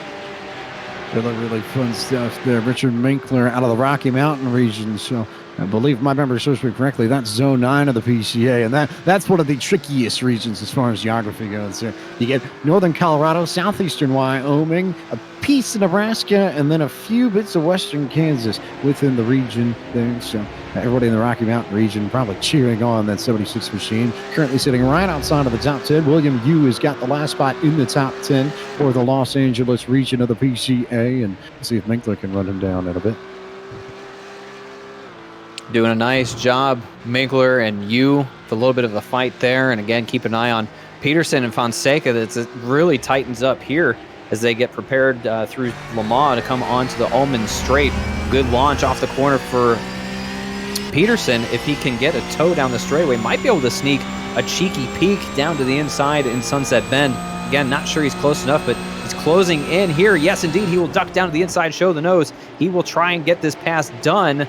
Really, really fun stuff there. Richard Minkler out of the Rocky Mountain region. So I believe my memory serves me correctly. That's Zone 9 of the PCA, and that's one of the trickiest regions as far as geography goes. There, you get northern Colorado, southeastern Wyoming, a piece of Nebraska, and then a few bits of western Kansas within the region there. So everybody in the Rocky Mountain region probably cheering on that 76 machine. Currently sitting right outside of the top 10. William Yu has got the last spot in the top 10 for the Los Angeles region of the PCA, and let's see if Minkler can run him down in a bit. Doing a nice job, Minkler and you, with a little bit of a fight there. And again, keep an eye on Peterson and Fonseca. It really tightens up here as they get prepared through Le Mans to come onto the Ulman Straight. Good launch off the corner for Peterson. If he can get a toe down the straightaway, might be able to sneak a cheeky peek down to the inside in Sunset Bend. Again, not sure he's close enough, but he's closing in here. Yes, indeed, he will duck down to the inside, show the nose. He will try and get this pass done.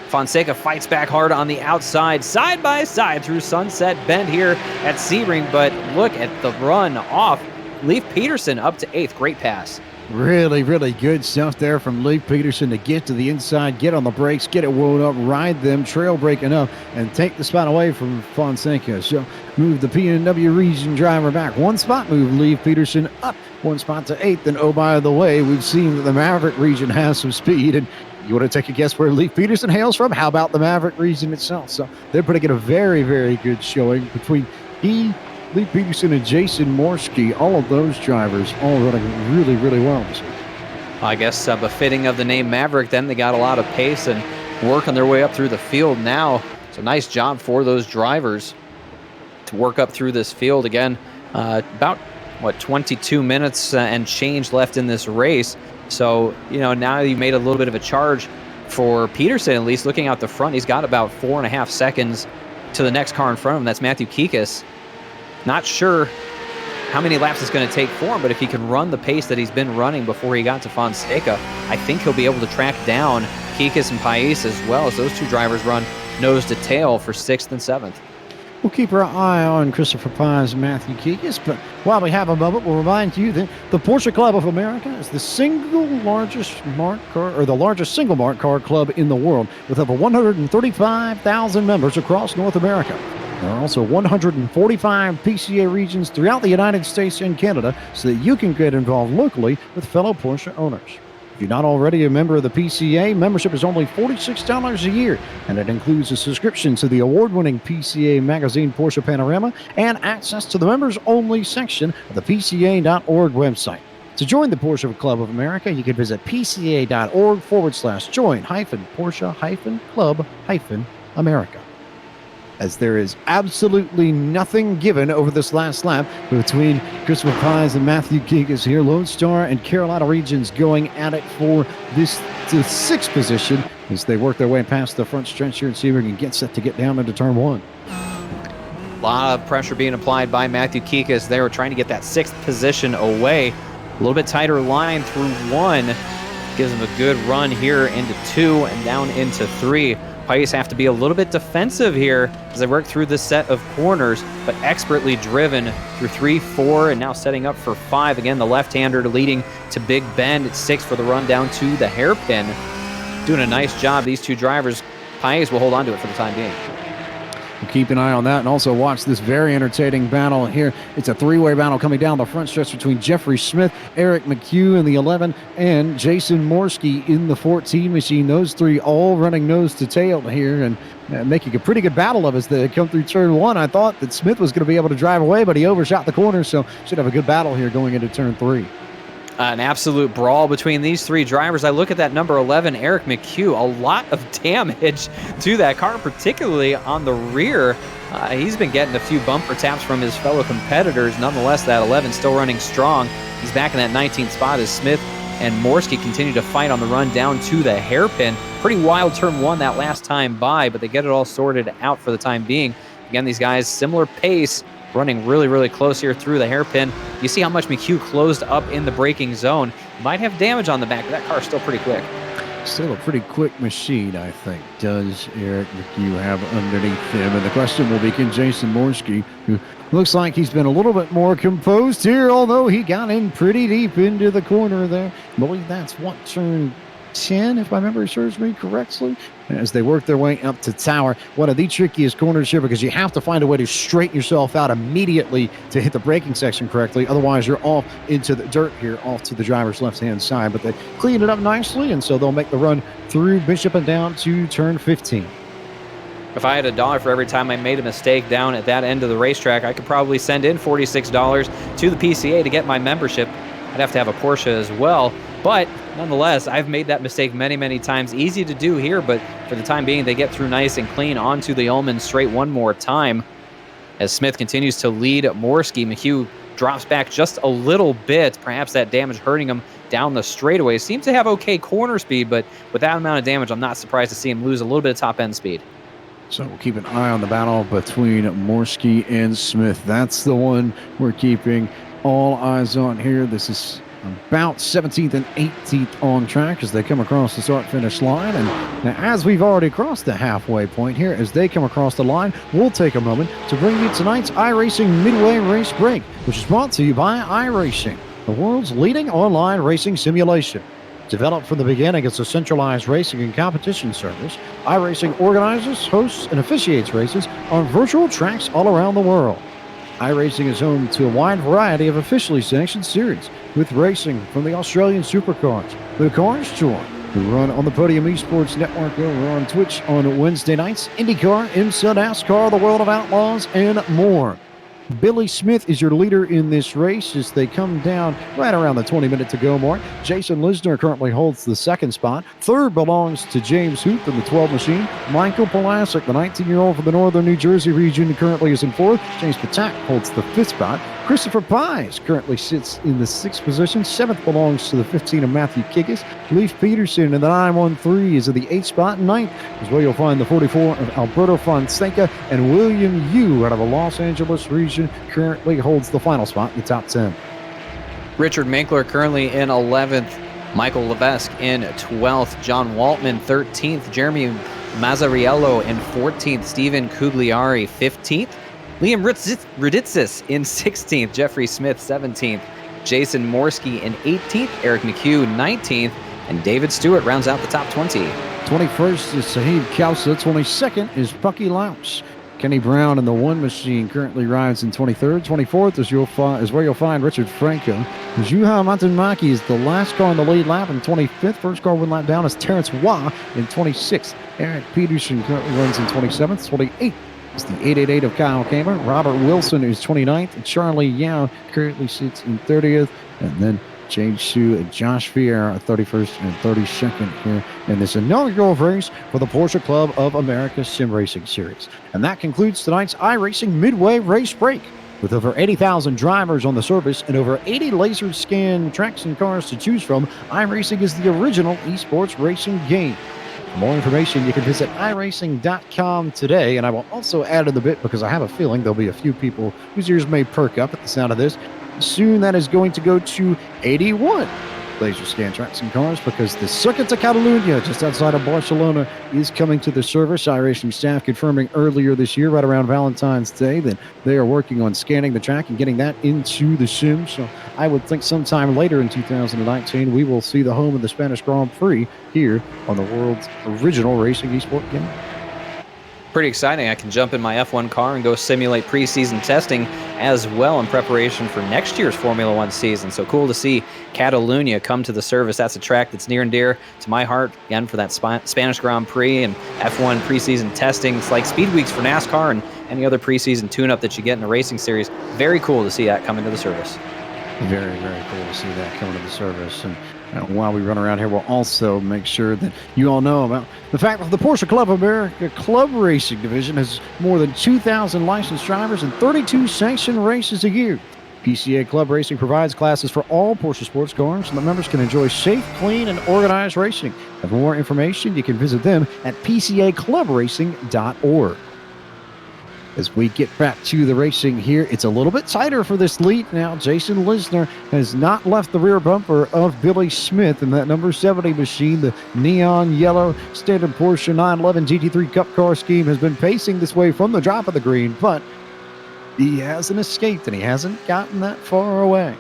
Fonseca fights back hard on the outside, side by side through Sunset Bend here at Sebring, but look at the run off. Leif Peterson up to 8th. Great pass. Really, really good stuff there from Leif Peterson to get to the inside, get on the brakes, get it wound up, ride them, trail breaking up, and take the spot away from Fonseca. So move the PNW region driver back one spot, move Leif Peterson up one spot to 8th. And oh, by the way, we've seen that the Maverick region has some speed, and you want to take a guess where Leif Peterson hails from? How about the Maverick region itself? So they're putting in a very, very good showing between Leif Peterson and Jason Morski. All of those drivers all running really, really well. I guess befitting of the name Maverick, then they got a lot of pace and working their way up through the field now. So nice job for those drivers to work up through this field. Again, about, 22 minutes and change left in this race. So, now you made a little bit of a charge for Peterson, at least looking out the front. He's got about 4.5 seconds to the next car in front of him. That's Matthew Kikas. Not sure how many laps it's going to take for him, but if he can run the pace that he's been running before he got to Fonseca, I think he'll be able to track down Kikas and Pais as well, as those two drivers run nose to tail for 6th and 7th. We'll keep our eye on Christopher Pais and Matthew Kikas, but while we have a moment, we'll remind you that the Porsche Club of America is the largest single-marque car club in the world, with over 135,000 members across North America. There are also 145 PCA regions throughout the United States and Canada, so that you can get involved locally with fellow Porsche owners. If you're not already a member of the PCA, membership is only $46 a year, and it includes a subscription to the award-winning PCA magazine Porsche Panorama and access to the members-only section of the PCA.org website. To join the Porsche Club of America, you can visit pca.org/join-Porsche-Club-America. As there is absolutely nothing given over this last lap between Christopher Pais and Matthew Kikas here. Lone Star and Carolina regions going at it for the 6th position as they work their way past the front stretch here in Sebring and get set to get down into turn 1. A lot of pressure being applied by Matthew Kikas. They were trying to get that 6th position away. A little bit tighter line through 1. Gives them a good run here into 2 and down into 3. Pais have to be a little bit defensive here as they work through this set of corners, but expertly driven through 3, 4, and now setting up for 5. Again, the left-hander leading to Big Bend at 6 for the run down to the hairpin. Doing a nice job. These two drivers, Pais will hold on to it for the time being. We'll keep an eye on that and also watch this very entertaining battle here. It's a three-way battle coming down the front stretch between Jeffrey Smith, Eric McHugh in the 11, and Jason Morski in the 14 machine. Those three all running nose to tail here and making a pretty good battle of as they come through turn 1. I thought that Smith was going to be able to drive away, but he overshot the corner, so should have a good battle here going into turn 3. An absolute brawl between these three drivers. I look at that number 11, Eric McHugh. A lot of damage to that car, particularly on the rear. He's been getting a few bumper taps from his fellow competitors. Nonetheless, that 11 still running strong. He's back in that 19th spot as Smith and Morski continue to fight on the run down to the hairpin. Pretty wild turn 1 that last time by, but they get it all sorted out for the time being. Again, these guys, similar pace, running really, really close here through the hairpin. You see how much McHugh closed up in the braking zone. Might have damage on the back, but that car's still pretty quick. Still a pretty quick machine, I think, does Eric McHugh have underneath him. And the question will be, can Jason Morski, who looks like he's been a little bit more composed here, although he got in pretty deep into the corner there. I believe that's what, turn 10, if my memory serves me correctly, as they work their way up to tower. One of the trickiest corners here because you have to find a way to straighten yourself out immediately to hit the braking section correctly. Otherwise, you're off into the dirt here, off to the driver's left-hand side. But they clean it up nicely, and so they'll make the run through Bishop and down to turn 15. If I had $1 for every time I made a mistake down at that end of the racetrack, I could probably send in $46 to the PCA to get my membership. I'd have to have a Porsche as well. But nonetheless, I've made that mistake many, many times. Easy to do here, but for the time being, they get through nice and clean onto the Ullman straight one more time. As Smith continues to lead Morski, McHugh drops back just a little bit. Perhaps that damage hurting him down the straightaway. Seems to have okay corner speed, but with that amount of damage, I'm not surprised to see him lose a little bit of top-end speed. So we'll keep an eye on the battle between Morski and Smith. That's the one we're keeping all eyes on here. This is about 17th and 18th on track as they come across the start-finish line. And now, as we've already crossed the halfway point here, as they come across the line, we'll take a moment to bring you tonight's iRacing Midway Race Break, which is brought to you by iRacing, the world's leading online racing simulation. Developed from the beginning as a centralized racing and competition service, iRacing organizes, hosts, and officiates races on virtual tracks all around the world. iRacing is home to a wide variety of officially sanctioned series, with racing from the Australian Supercars, the Cars Tour, who run on the Podium eSports Network over on Twitch on Wednesday nights, IndyCar, IMSA, NASCAR, the World of Outlaws, and more. Billy Smith is your leader in this race as they come down right around the 20-minute to go mark. Jason Lisner currently holds the second spot. Third belongs to James Hoop in the 12 machine. Michael Polasic, the 19-year-old from the northern New Jersey region, currently is in fourth. James Patak holds the fifth spot. Christopher Pies currently sits in the sixth position. Seventh belongs to the 15 of Matthew Kiggis. Leif Peterson in the 913 is at the eighth spot. Ninth is where you'll find the 44 of Alberto Fonseca, and William Yu out of the Los Angeles region currently holds the final spot in the top 10. Richard Minkler currently in 11th. Michael Levesque in 12th. John Waltman 13th. Jeremy Mazzariello in 14th. Stephen Cugliari 15th. Liam Riditzis in 16th. Jeffrey Smith 17th. Jason Morski in 18th. Eric McHugh 19th. And David Stewart rounds out the top 20. 21st is Sahib Kausa. 22nd is Bucky Louse. Kenny Brown in the one machine currently rides in 23rd. 24th is where you'll find Richard Franco. Juha Matanmaki is the last car on the lead lap in 25th. First car one lap down is Terrence Waugh in 26th. Eric Peterson currently runs in 27th. 28th is the 888 of Kyle Kamer. Robert Wilson is 29th. And Charlie Yao currently sits in 30th. And then Jade Sue and Josh Vieira are 31st and 32nd here in this inaugural race for the Porsche Club of America Sim Racing Series. And that concludes tonight's iRacing Midway Race Break. With over 80,000 drivers on the service and over 80 laser scan tracks and cars to choose from, iRacing is the original eSports racing game. For more information, you can visit iRacing.com today, and I will also add in the bit because I have a feeling there'll be a few people whose ears may perk up at the sound of this. Soon that is going to go to 81 laser scan tracks and cars because the Circuit de Catalunya just outside of Barcelona is coming to the service. iRacing staff confirming earlier this year, right around Valentine's Day, that they are working on scanning the track and getting that into the sim. So I would think sometime later in 2019 we will see the home of the Spanish Grand Prix here on the world's original racing esport game. Pretty exciting. I can jump in my F1 car and go simulate preseason testing as well in preparation for next year's Formula One season. So cool to see Catalunya come to the service. That's a track that's near and dear to my heart, again, for that Spanish Grand Prix and F1 preseason testing. It's like speed weeks for NASCAR and any other preseason tune-up that you get in a racing series. Very cool to see that come into the service. Very, very cool to see that coming to the service. And while we run around here, we'll also make sure that you all know about the fact that the Porsche Club of America Club Racing Division has more than 2,000 licensed drivers and 32 sanctioned races a year. PCA Club Racing provides classes for all Porsche sports cars so that members can enjoy safe, clean, and organized racing. And for more information, you can visit them at pcaclubracing.org. As we get back to the racing here, it's a little bit tighter for this lead now. Jason Lisner has not left the rear bumper of Billy Smith in that number 70 machine. The neon yellow standard Porsche 911 GT3 Cup car scheme has been pacing this way from the drop of the green, but he hasn't escaped and he hasn't gotten that far away.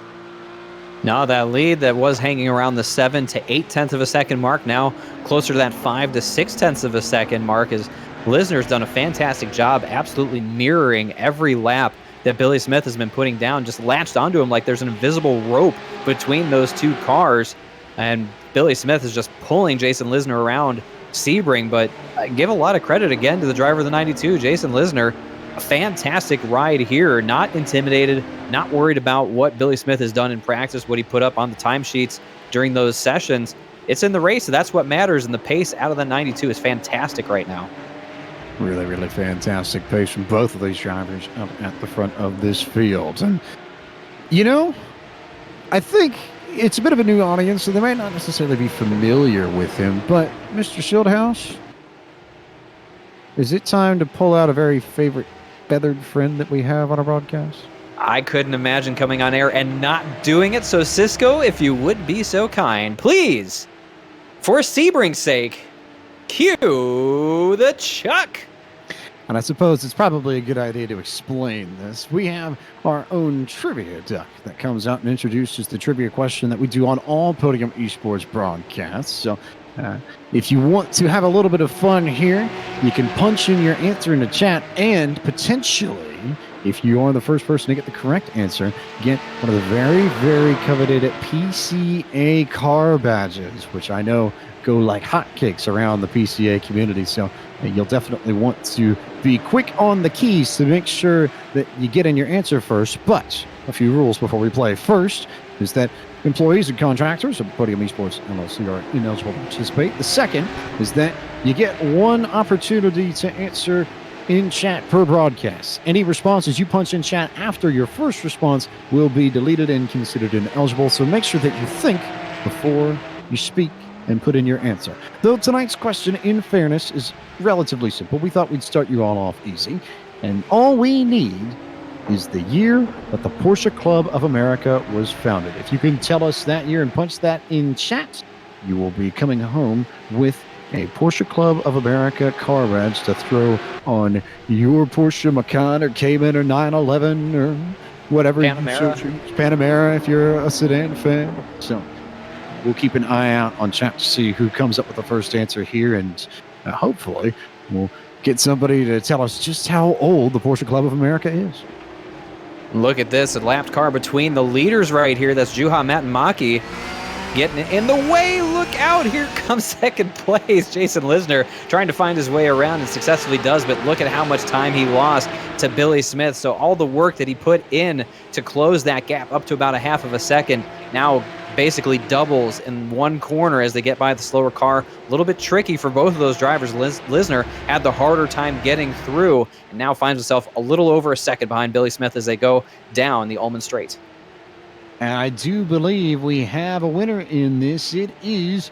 No, that lead that was hanging around the 7 to 8 tenths of a second mark, now closer to that 5 to 6 tenths of a second mark, as Lisner's done a fantastic job absolutely mirroring every lap that Billy Smith has been putting down, just latched onto him like there's an invisible rope between those two cars. And Billy Smith is just pulling Jason Lisner around Sebring, but give a lot of credit again to the driver of the 92, Jason Lisner. A fantastic ride here, not intimidated, not worried about what Billy Smith has done in practice, what he put up on the timesheets during those sessions. It's in the race, so that's what matters, and the pace out of the 92 is fantastic right now. Really, really fantastic pace from both of these drivers up at the front of this field. And, I think it's a bit of a new audience, so they might not necessarily be familiar with him, but Mr. Shieldhouse, is it time to pull out a very favorite feathered friend that we have on our broadcast? I couldn't imagine coming on air and not doing it, so Cisco, if you would be so kind, please, for Sebring's sake, cue the Chuck. And I suppose it's probably a good idea to explain this. We have our own trivia duck that comes out and introduces the trivia question that we do on all Podium eSports broadcasts. So if you want to have a little bit of fun here, you can punch in your answer in the chat, and potentially, if you are the first person to get the correct answer, get one of the very, very coveted PCA car badges, which I know go like hotcakes around the PCA community. So you'll definitely want to be quick on the keys to make sure that you get in your answer first. But a few rules before we play. First is that employees and contractors of Podium eSports LLC are ineligible to participate. The second is that you get one opportunity to answer in chat per broadcast. Any responses you punch in chat after your first response will be deleted and considered ineligible. So make sure that you think before you speak and put in your answer. Though tonight's question, in fairness, is relatively simple, we thought we'd start you all off easy. And all we need is the year that the Porsche Club of America was founded. If you can tell us that year and punch that in chat, you will be coming home with a Porsche Club of America car badge to throw on your Porsche Macan or Cayman or 911 or whatever. Panamera if you're a sedan fan. So we'll keep an eye out on chat to see who comes up with the first answer here, and hopefully we'll get somebody to tell us just how old the Porsche Club of America is. Look at this, a lapped car between the leaders right here. That's Juha Matamaki getting in the way. Look out, here comes second place. Jason Lisner trying to find his way around and successfully does, but look at how much time he lost to Billy Smith. So all the work that he put in to close that gap up to about a half of a second now basically doubles in one corner as they get by the slower car. A little bit tricky for both of those drivers. Lisner had the harder time getting through and now finds himself a little over a second behind Billy Smith as they go down the Ullman Straight. And I do believe we have a winner in this. It is,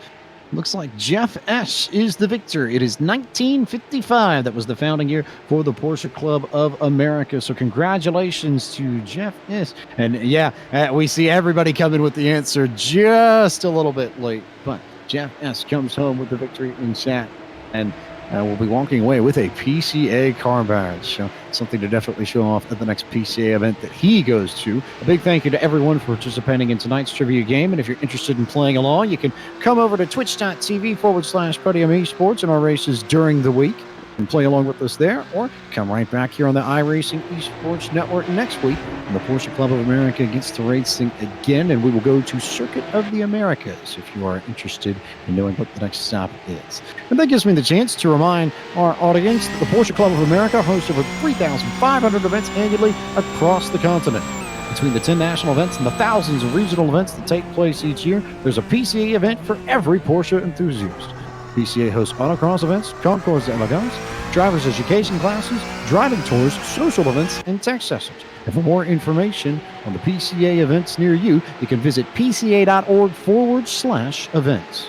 looks like Jeff S. is the victor. It is 1955. That was the founding year for the Porsche Club of America. So congratulations to Jeff S. And yeah, we see everybody coming with the answer just a little bit late. But Jeff S. comes home with the victory in chat. And we'll be walking away with a PCA car badge. So something to definitely show off at the next PCA event that he goes to. A big thank you to everyone for participating in tonight's trivia game. And if you're interested in playing along, you can come over to twitch.tv/Podium eSports in our races during the week and play along with us there, or come right back here on the iRacing eSports Network next week when the Porsche Club of America gets to racing again, and we will go to Circuit of the Americas if you are interested in knowing what the next stop is. And that gives me the chance to remind our audience that the Porsche Club of America hosts over 3,500 events annually across the continent. Between the 10 national events and the thousands of regional events that take place each year, there's a PCA event for every Porsche enthusiast. PCA hosts autocross events, concours d'elegance, driver's education classes, driving tours, social events, and tech sessions. And for more information on the PCA events near you, you can visit pca.org/events.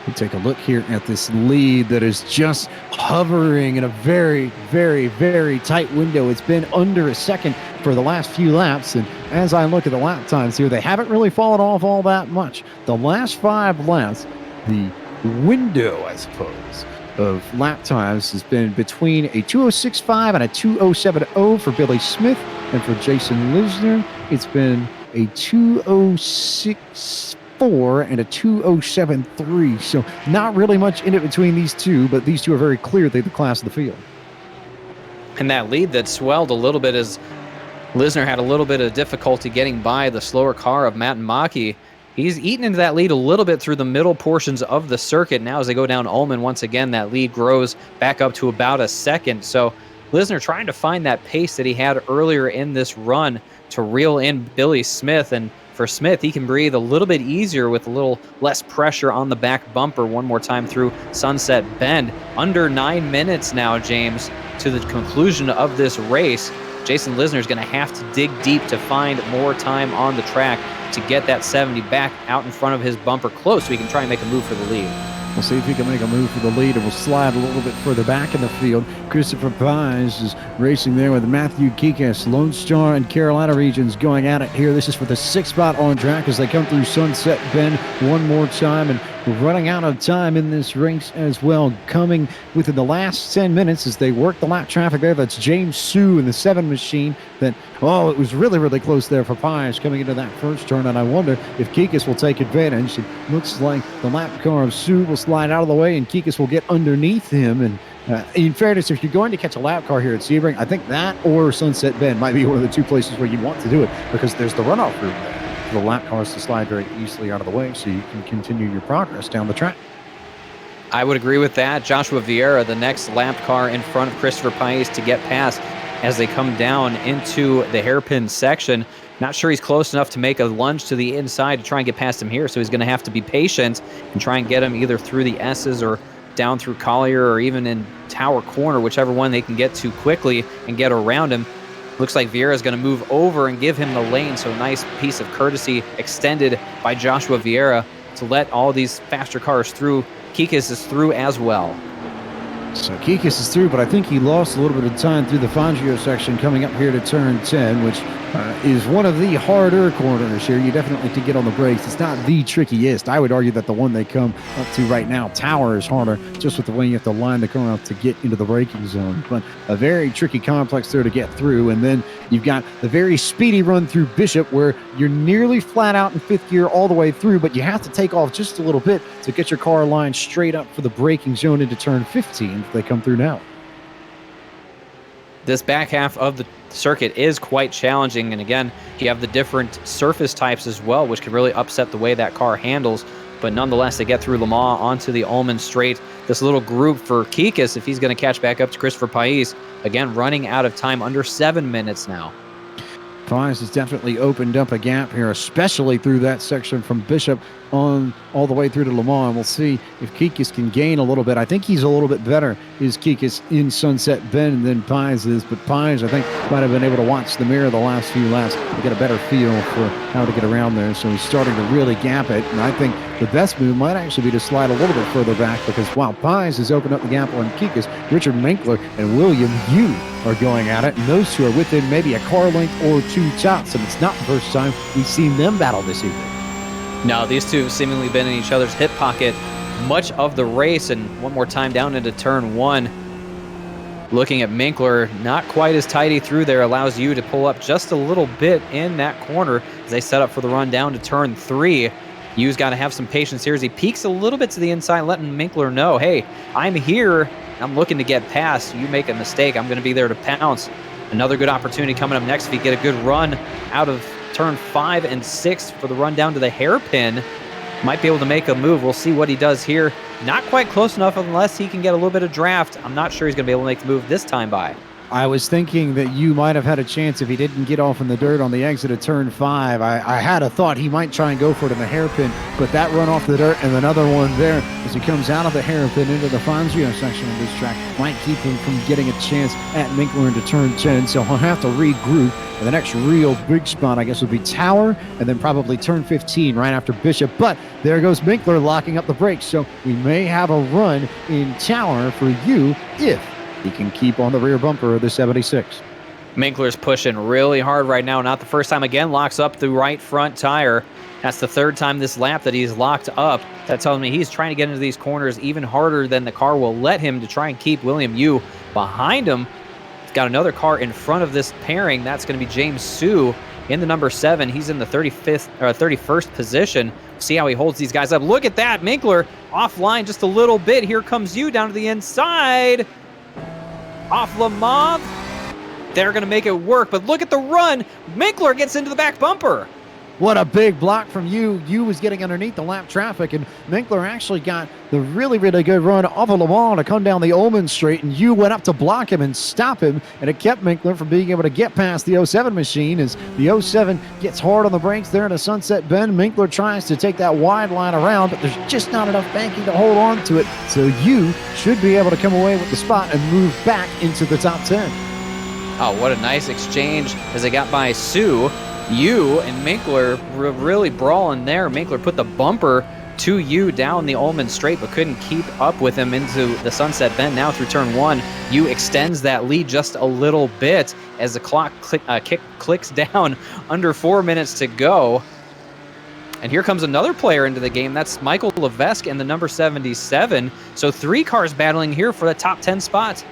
We take a look here at this lead that is just hovering in a very, very, very tight window. It's been under a second for the last few laps, and as I look at the lap times here, they haven't really fallen off all that much. The last 5 laps, the window, I suppose, of lap times has been between a 2:06.5 and a 2:07.0 for Billy Smith, and for Jason Lisner, it's been a 2:06.4 and a 2:07.3. So not really much in it between these two, but these two are very clear they're the class of the field. And that lead that swelled a little bit as Lisner had a little bit of difficulty getting by the slower car of Matt and Maki. He's eaten into that lead a little bit through the middle portions of the circuit. Now as they go down Ullman, once again, that lead grows back up to about a second. So Lisner trying to find that pace that he had earlier in this run to reel in Billy Smith. And for Smith, he can breathe a little bit easier with a little less pressure on the back bumper one more time through Sunset Bend. Under 9 minutes now, James, to the conclusion of this race. Jason Lisner is going to have to dig deep to find more time on the track to get that 70 back out in front of his bumper close so he can try and make a move for the lead. We'll see if he can make a move for the lead, and we'll slide a little bit further back in the field. Christopher Pais is racing there with Matthew Kikas. Lone Star and Carolina regions going at it here. This is for the 6th spot on track as they come through Sunset Bend one more time, and we're running out of time in this race as well. Coming within the last 10 minutes as they work the lap traffic there. That's James Sue in the 7 machine. That, oh, it was really, really close there for Pais coming into that first turn, and I wonder if Kikas will take advantage. It looks like the lap car of Sue will slide out of the way, and Kikas will get underneath him. And in fairness, if you're going to catch a lap car here at Sebring, I think that or Sunset Bend might be one of the two places where you want to do it, because there's the runoff route there for the lap cars to slide very easily out of the way so you can continue your progress down the track. I would agree with that. Joshua Vieira, the next lap car in front of Christopher Pais to get past as they come down into the hairpin section. Not sure he's close enough to make a lunge to the inside to try and get past him here, so he's going to have to be patient and try and get him either through the S's or down through Collier or even in Tower Corner, whichever one they can get to quickly and get around him. Looks like Vieira is going to move over and give him the lane, so a nice piece of courtesy extended by Joshua Vieira to let all these faster cars through. Kikas is through as well. So Kikas is through, but I think he lost a little bit of time through the Fangio section coming up here to turn 10, which is one of the harder corners here. You definitely have to get on the brakes. It's not the trickiest. I would argue that the one they come up to right now, Tower, is harder, just with the way you have to line the car up to get into the braking zone. But a very tricky complex there to get through. And then you've got the very speedy run through Bishop, where you're nearly flat out in 5th gear all the way through, but you have to take off just a little bit to get your car lined straight up for the braking zone into turn 15 if they come through now. This back half of the circuit is quite challenging, and again, you have the different surface types as well, which can really upset the way that car handles. But nonetheless, they get through Le Mans onto the Ullman straight. This little group for Kikas, if he's going to catch back up to Christopher Pais, again, running out of time, under 7 minutes now. Pais has definitely opened up a gap here, especially through that section from Bishop on all the way through to Le Mans. We'll see if Kikas can gain a little bit. I think he's a little bit better, is Kikas, in Sunset Bend than Pais is. But Pais, I think, might have been able to watch the mirror the last few laps to get a better feel for how to get around there. So he's starting to really gap it. And I think the best move might actually be to slide a little bit further back, because while Pais has opened up the gap on Kikas, Richard Minkler and William Yu are going at it. And those two are within maybe a car length or two tops. And it's not the first time we've seen them battle this evening. No, these two have seemingly been in each other's hip pocket much of the race, and one more time down into turn 1. Looking at Minkler, not quite as tidy through there, allows you to pull up just a little bit in that corner as they set up for the run down to turn 3. Yu's got to have some patience here as he peeks a little bit to the inside, letting Minkler know, hey, I'm here. I'm looking to get past. You make a mistake, I'm going to be there to pounce. Another good opportunity coming up next if you get a good run out of turn 5 and 6 for the run down to the hairpin. Might be able to make a move. We'll see what he does here. Not quite close enough unless he can get a little bit of draft. I'm not sure he's going to be able to make the move this time by. I was thinking that you might have had a chance if he didn't get off in the dirt on the exit of turn 5. I had a thought he might try and go for it in the hairpin, but that run off the dirt and another one there as he comes out of the hairpin into the Fangio section of this track might keep him from getting a chance at Minkler into turn 10. So he'll have to regroup. And the next real big spot, I guess, would be Tower, and then probably turn 15 right after Bishop. But there goes Minkler locking up the brakes. So we may have a run in Tower for you if he can keep on the rear bumper of the 76. Minkler's pushing really hard right now. Not the first time. Again, locks up the right front tire. That's the 3rd time this lap that he's locked up. That tells me he's trying to get into these corners even harder than the car will let him to try and keep William Yu behind him. He's got another car in front of this pairing. That's going to be James Sue. in the number 7. He's in the 31st position. See how he holds these guys up. Look at that. Minkler offline just a little bit. Here comes you down to the inside. Off Lamov. They're going to make it work, but look at the run. Minkler gets into the back bumper. What a big block from you. You was getting underneath the lap traffic, and Minkler actually got the really, really good run off of Le Mans to come down the Ullman straight, and you went up to block him and stop him, and it kept Minkler from being able to get past the 07 machine as the 07 gets hard on the brakes there in a sunset bend. Minkler tries to take that wide line around, but there's just not enough banking to hold on to it, so you should be able to come away with the spot and move back into the top 10. Oh, what a nice exchange as they got by Sue. You and Minkler were really brawling there. Minkler put the bumper to you down the Ullman straight, but couldn't keep up with him into the sunset bend. Now through turn 1, you extends that lead just a little bit as the clock clicks down under 4 minutes to go. And here comes another player into the game. That's Michael Levesque in the number 77. So 3 cars battling here for the top 10 spot.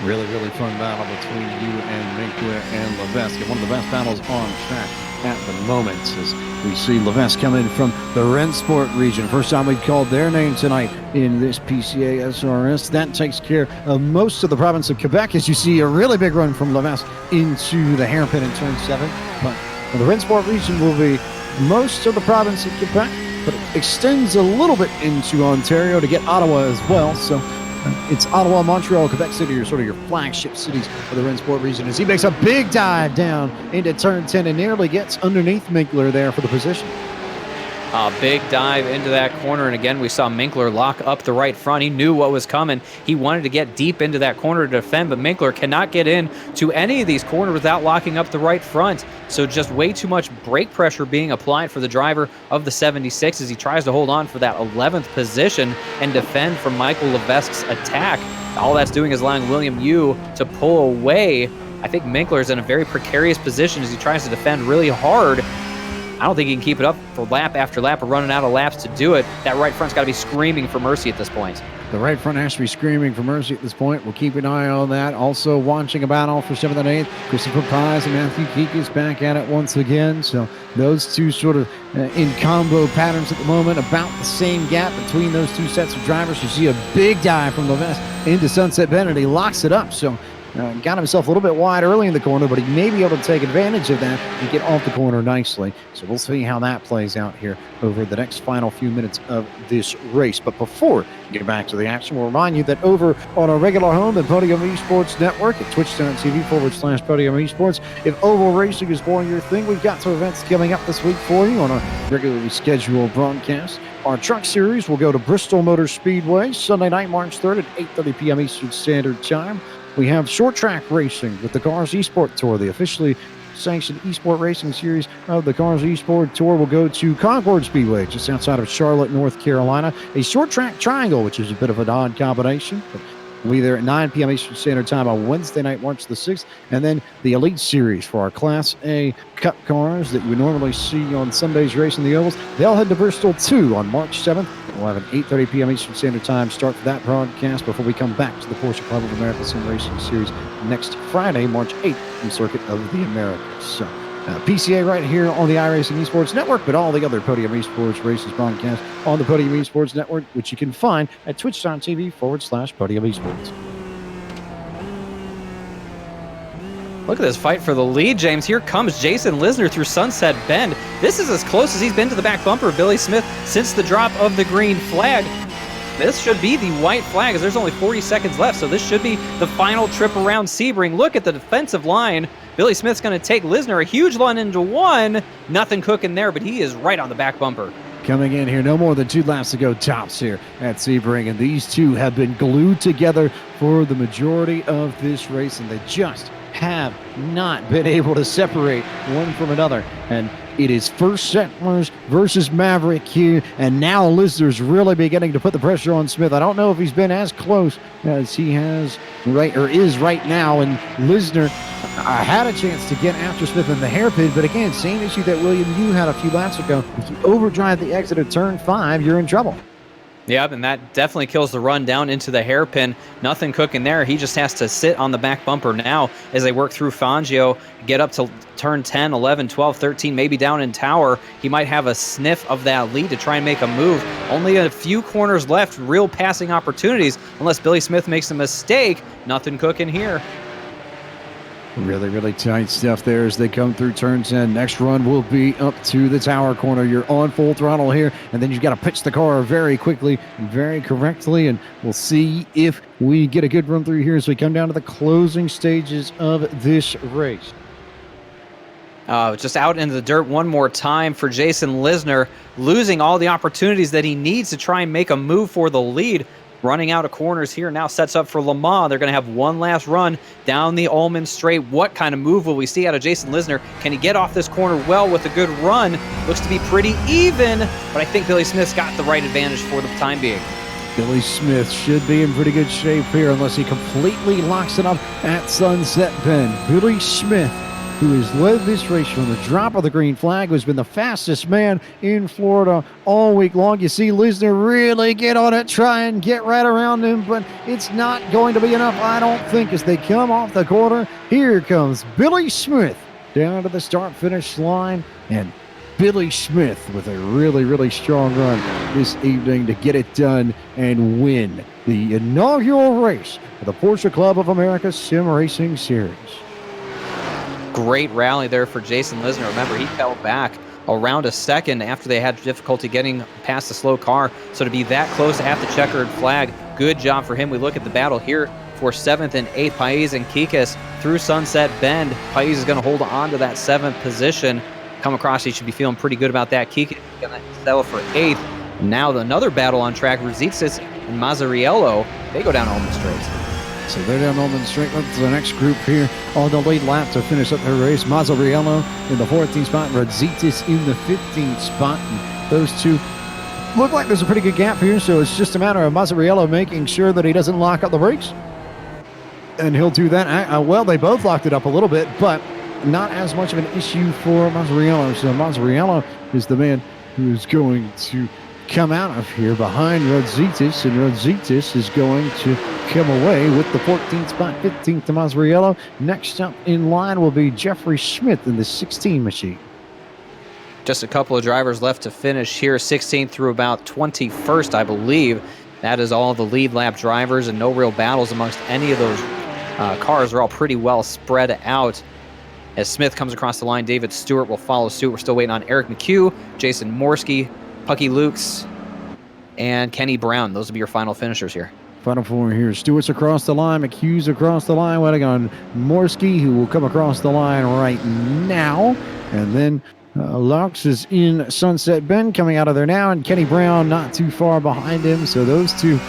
Really, really fun battle between you and Minkler and Levesque. One of the best battles on track at the moment as we see Levesque come in from the Rennsport region. First time we've called their name tonight in this PCA SRS. That takes care of most of the province of Quebec as you see a really big run from Levesque into the hairpin in turn 7. But the Rennsport region will be most of the province of Quebec, but it extends a little bit into Ontario to get Ottawa as well. So it's Ottawa, Montreal, Quebec City are sort of your flagship cities for the Rennsport region as he makes a big dive down into turn 10 and nearly gets underneath Minkler there for the position. A big dive into that corner, and again, we saw Minkler lock up the right front. He knew what was coming. He wanted to get deep into that corner to defend, but Minkler cannot get in to any of these corners without locking up the right front. So just way too much brake pressure being applied for the driver of the 76 as he tries to hold on for that 11th position and defend from Michael Levesque's attack. All that's doing is allowing William Yu to pull away. I think Minkler's in a very precarious position as he tries to defend really hard. I don't think he can keep it up for lap after lap or running out of laps to do it. That right front's got to be screaming for mercy at this point. The right front has to be screaming for mercy at this point. We'll keep an eye on that. Also watching a battle for 7th and 8th. Christopher Paz and Matthew Keek is back at it once again. So those two sort of in combo patterns at the moment. About the same gap between those two sets of drivers. You see a big dive from Levesque into Sunset Bend and he locks it up. So got himself a little bit wide early in the corner, but he may be able to take advantage of that and get off the corner nicely. So we'll see how that plays out here over the next final few minutes of this race. But before we get back to the action, we'll remind you that over on our regular home, the Podium eSports Network at twitch.tv/Podium eSports, if oval racing is more your thing, we've got some events coming up this week for you on our regularly scheduled broadcast. Our truck series will go to Bristol Motor Speedway Sunday night, March 3rd at 8:30 p.m. Eastern Standard Time. We have short track racing with the Cars Esport Tour. The officially sanctioned esport racing series of the Cars Esport Tour will go to Concord Speedway, just outside of Charlotte, North Carolina. A short track triangle, which is a bit of an odd combination, but we'll be there at 9 p.m. Eastern Standard Time on Wednesday night, March the 6th. And then the Elite Series for our Class A Cup cars that you normally see on Sundays racing the ovals. They'll head to Bristol 2 on March 7th. We'll have an 8:30 p.m. Eastern Standard Time start for that broadcast before we come back to the Porsche Club of America Sim Racing Series next Friday, March 8th, in Circuit of the Americas. So, PCA right here on the iRacing Esports Network, but all the other Podium Esports races broadcast on the Podium Esports Network, which you can find at twitch.tv/Podium Esports. Look at this fight for the lead, James. Here comes Jason Lisner through Sunset Bend. This is as close as he's been to the back bumper of Billy Smith since the drop of the green flag. This should be the white flag as there's only 40 seconds left, so this should be the final trip around Sebring. Look at the defensive line. Billy Smith's going to take Lisner a huge run into one. Nothing cooking there, but he is right on the back bumper. Coming in here, no more than 2 laps to go tops here at Sebring, and these two have been glued together for the majority of this race, and they just have not been able to separate one from another. And it is First Settlers versus Maverick here, and now Lisner's really beginning to put the pressure on Smith. I don't know if he's been as close as he has is right now, and Lisner had a chance to get after Smith in the hairpin, but again, same issue that William Yu had a few laps ago. If you overdrive the exit of turn 5, you're in trouble. Yep, and that definitely kills the run down into the hairpin. Nothing cooking there. He just has to sit on the back bumper now as they work through Fangio, get up to turn 10, 11, 12, 13, maybe down in Tower. He might have a sniff of that lead to try and make a move. Only a few corners left, real passing opportunities, unless Billy Smith makes a mistake. Nothing cooking here. Really, really tight stuff there as they come through turn 10. Next run will be up to the Tower corner. You're on full throttle here, and then you've got to pitch the car very quickly and very correctly, and we'll see if we get a good run through here as we come down to the closing stages of this race. Just out into the dirt one more time for Jason Lisner, losing all the opportunities that he needs to try and make a move for the lead. Running out of corners here now sets up for Le Mans. They're going to have one last run down the Ullman Straight. What kind of move will we see out of Jason Lisner? Can he get off this corner well with a good run? Looks to be pretty even, but I think Billy Smith's got the right advantage for the time being. Billy Smith should be in pretty good shape here unless he completely locks it up at Sunset Bend. Billy Smith, who has led this race from the drop of the green flag, who's been the fastest man in Florida all week long. You see Lisner really get on it, try and get right around him, but it's not going to be enough, I don't think, as they come off the corner. Here comes Billy Smith down to the start-finish line, and Billy Smith with a really, really strong run this evening to get it done and win the inaugural race of the Porsche Club of America Sim Racing Series. Great rally there for Jason Lisner. Remember, he fell back around a second after they had difficulty getting past the slow car. So to be that close at the checkered flag, good job for him. We look at the battle here for 7th and 8th, Pais and Kikas through Sunset Bend. Pais is going to hold on to that 7th position. Come across, he should be feeling pretty good about that. Kikas is going to settle for 8th. Now another battle on track. Rositsis and Mazzariello, they go down Ullman Straight. So they're down Ullman Straight to the next group here on the lead lap to finish up their race. Mazzariello in the 14th spot, Rositsis in the 15th spot. And those two look like there's a pretty good gap here, so it's just a matter of Mazzariello making sure that he doesn't lock up the brakes. And he'll do that. Well, they both locked it up a little bit, but not as much of an issue for Mazzariello. So Mazzariello is the man who's going to come out of here behind Rositsis, and Rositsis is going to come away with the 14th spot, 15th to Mazzariello. Next up in line will be Jeffrey Smith in the 16 machine. Just a couple of drivers left to finish here, 16th through about 21st, I believe. That is all the lead lap drivers, and no real battles amongst any of those cars. They're all pretty well spread out. As Smith comes across the line, David Stewart will follow suit. We're still waiting on Eric McHugh, Jason Morski, Pucky Lukes, and Kenny Brown. Those will be your final finishers here. Final four here. Stewart's across the line. McHugh's across the line. Waiting on Morski, who will come across the line right now. And then Laux is in Sunset Bend, coming out of there now. And Kenny Brown not too far behind him. So those two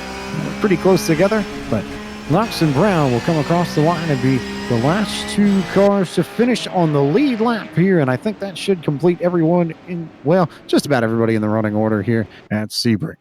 pretty close together. But Laux and Brown will come across the line and be the last two cars to finish on the lead lap here. And I think that should complete everyone in, well, just about everybody in the running order here at Sebring.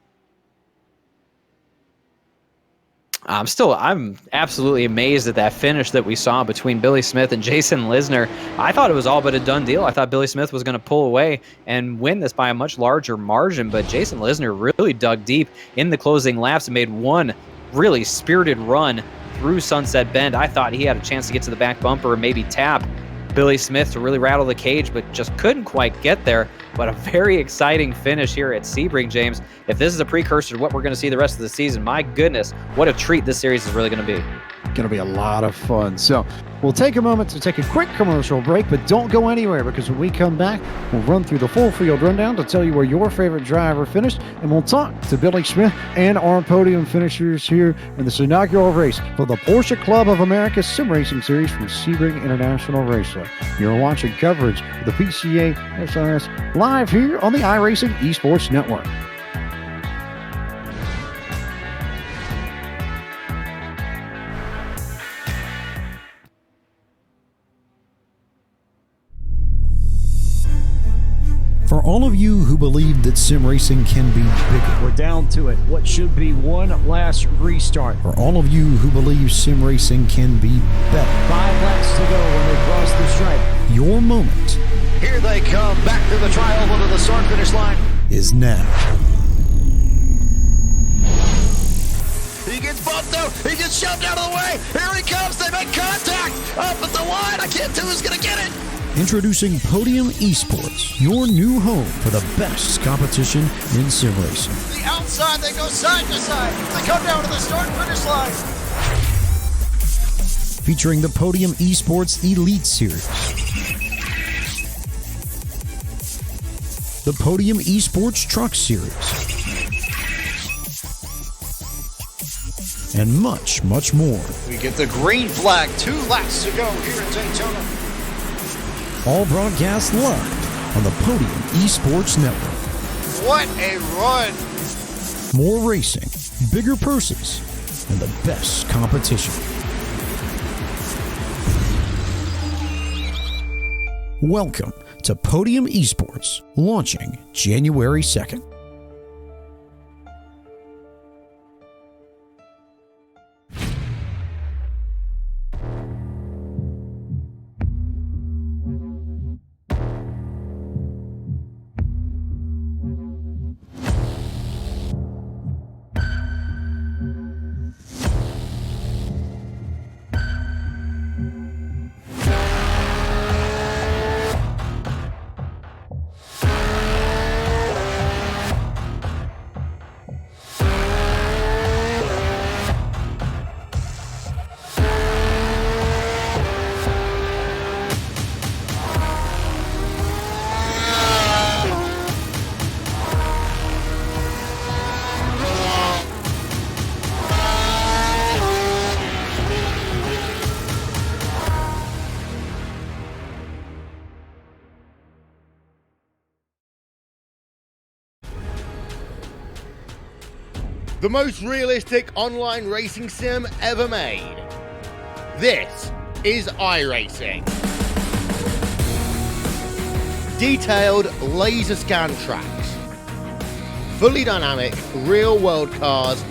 I'm absolutely amazed at that finish that we saw between Billy Smith and Jason Lisner. I thought it was all but a done deal. I thought Billy Smith was going to pull away and win this by a much larger margin, but Jason Lisner really dug deep in the closing laps and made one really spirited run through Sunset Bend. I thought he had a chance to get to the back bumper and maybe tap Billy Smith to really rattle the cage, but just couldn't quite get there. But a very exciting finish here at Sebring, James. If this is a precursor to what we're going to see the rest of the season, my goodness, what a treat this series is really going to be. Going to be a lot of fun. So we'll take a moment to take a quick commercial break, but don't go anywhere, because when we come back, we'll run through the full field rundown to tell you where your favorite driver finished, and we'll talk to Billy Smith and our podium finishers here in this inaugural race for the Porsche Club of America Sim Racing Series from Sebring International Raceway. You're watching coverage of the PCA SRS live here on the iRacing eSports Network. For all of you who believe that sim racing can be bigger, We're down to it. What should be one last restart. for all of you who believe sim racing can be better, 5 laps to go when they cross the stripe. your moment Here they come, back to the trial to the start-finish line. is now. He gets shoved out of the way. Here he comes. They make contact up at the line. I can't tell who's going to get it. Introducing Podium eSports, your new home for the best competition in sim racing. The outside, they go side to side. They come down to the start and finish line. Featuring the Podium eSports Elite Series, the Podium eSports Truck Series, and much, much more. We get the green flag. 2 laps to go here in Daytona. All broadcast live on the Podium eSports Network. What a run. More racing, bigger purses, and the best competition. Welcome to Podium eSports, launching January 2nd. The most realistic online racing sim ever made. This is iRacing. Detailed laser scan tracks, fully dynamic real world cars,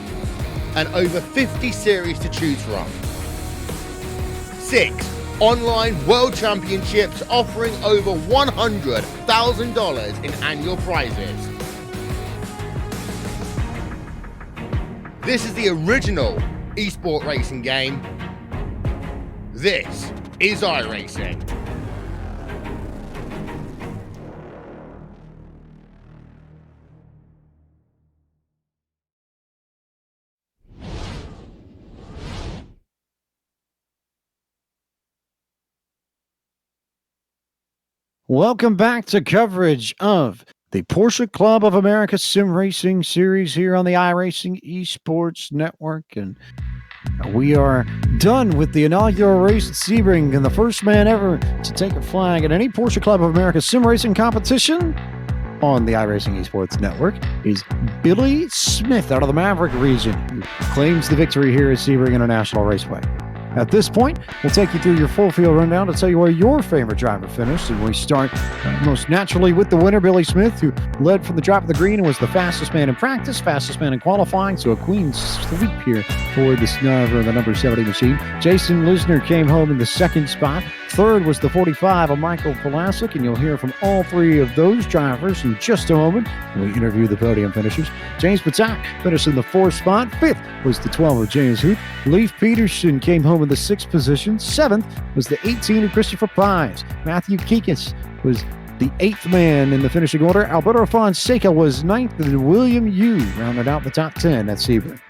and over 50 series to choose from. 6 online world championships offering over $100,000 in annual prizes. This is the original esport racing game. This is iRacing. Welcome back to coverage of the Porsche Club of America Sim Racing Series here on the iRacing eSports Network. And we are done with the inaugural race at Sebring, and the first man ever to take a flag at any Porsche Club of America Sim Racing competition on the iRacing eSports Network is Billy Smith out of the Maverick region, who claims the victory here at Sebring International Raceway. At this point, we'll take you through your full field rundown to tell you where your favorite driver finished. And we start most naturally with the winner, Billy Smith, who led from the drop of the green and was the fastest man in practice, fastest man in qualifying. So a clean sweep here for the driver of the number 70 machine. Jason Lisner came home in the second spot. Third was the 45 of Michael Pulasic, and you'll hear from all 3 of those drivers in just a moment when we interview the podium finishers. James Patak finished in the 4th spot. 5th was the 12 of James Hoot. Leif Peterson came home in the 6th position. 7th was the 18 of Christopher Prize. Matthew Kikas was the 8th man in the finishing order. Alberto Fonseca was 9th, and William Yu rounded out the top 10 at Sebring.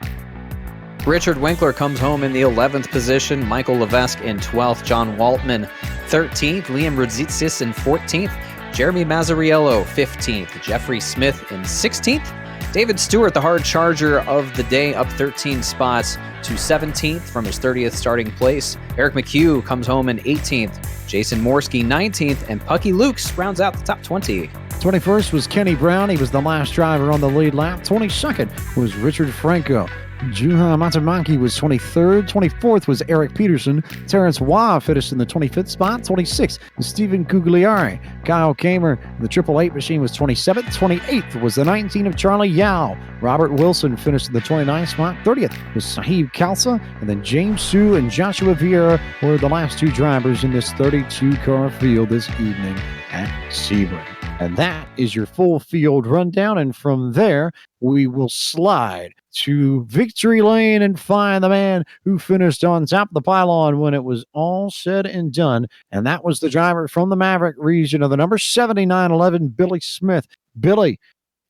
Richard Winkler comes home in the 11th position. Michael Levesque in 12th. John Waltman 13th. Liam Rudzitsis in 14th. Jeremy Mazzariello 15th. Jeffrey Smith in 16th. David Stewart, the hard charger of the day, up 13 spots to 17th from his 30th starting place. Eric McHugh comes home in 18th. Jason Morski 19th. And Pucky Lukes rounds out the top 20. 21st was Kenny Brown. He was the last driver on the lead lap. 22nd was Richard Franco. Juha Matamaki was 23rd. 24th was Eric Peterson. Terrence Waugh finished in the 25th spot. 26th was Stephen Gugliari. Kyle Kamer, the 888 machine, was 27th. 28th was the 19 of Charlie Yao. Robert Wilson finished in the 29th spot. 30th was Sahib Khalsa. And then James Su and Joshua Vieira were the last 2 drivers in this 32-car field this evening at Sebring. And that is your full field rundown. And from there, we will slide to victory lane and find the man who finished on top of the pylon when it was all said and done. And that was the driver from the Maverick region of the number 7911, Billy Smith. Billy,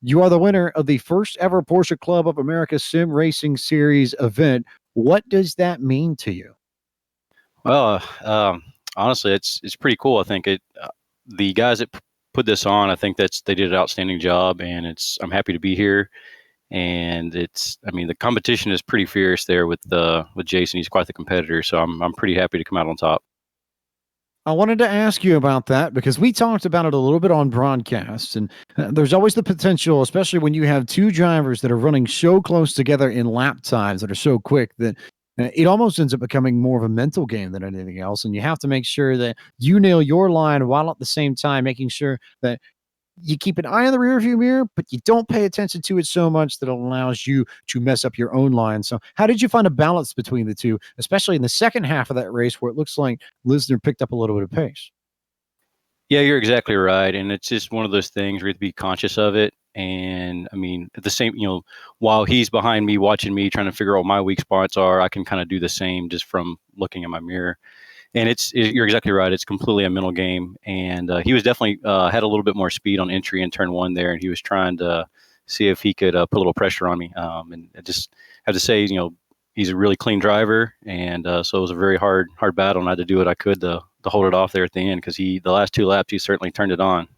you are the winner of the first ever Porsche Club of America Sim Racing Series event. What does that mean to you? Well, honestly, it's pretty cool. I think the guys that put this on, I think they did an outstanding job, and I'm happy to be here. And the competition is pretty fierce there with Jason. He's quite the competitor, so I'm pretty happy to come out on top. I wanted to ask you about that because we talked about it a little bit on broadcasts, and there's always the potential, especially when you have two drivers that are running so close together in lap times that are so quick that it almost ends up becoming more of a mental game than anything else. And you have to make sure that you nail your line while at the same time making sure that you keep an eye on the rearview mirror, but you don't pay attention to it so much that it allows you to mess up your own line. So how did you find a balance between the two, especially in the second half of that race where it looks like Lisner picked up a little bit of pace? Yeah, you're exactly right. And it's just one of those things where you have to be conscious of it. And at the same, while he's behind me, watching me, trying to figure out what my weak spots are, I can kind of do the same just from looking in my mirror. And you're exactly right. It's completely a mental game. And he was definitely had a little bit more speed on entry in turn one there. And he was trying to see if he could put a little pressure on me. And I just have to say, he's a really clean driver. And so it was a very hard battle. And I had to do what I could to hold it off there at the end because the last two laps, he certainly turned it on.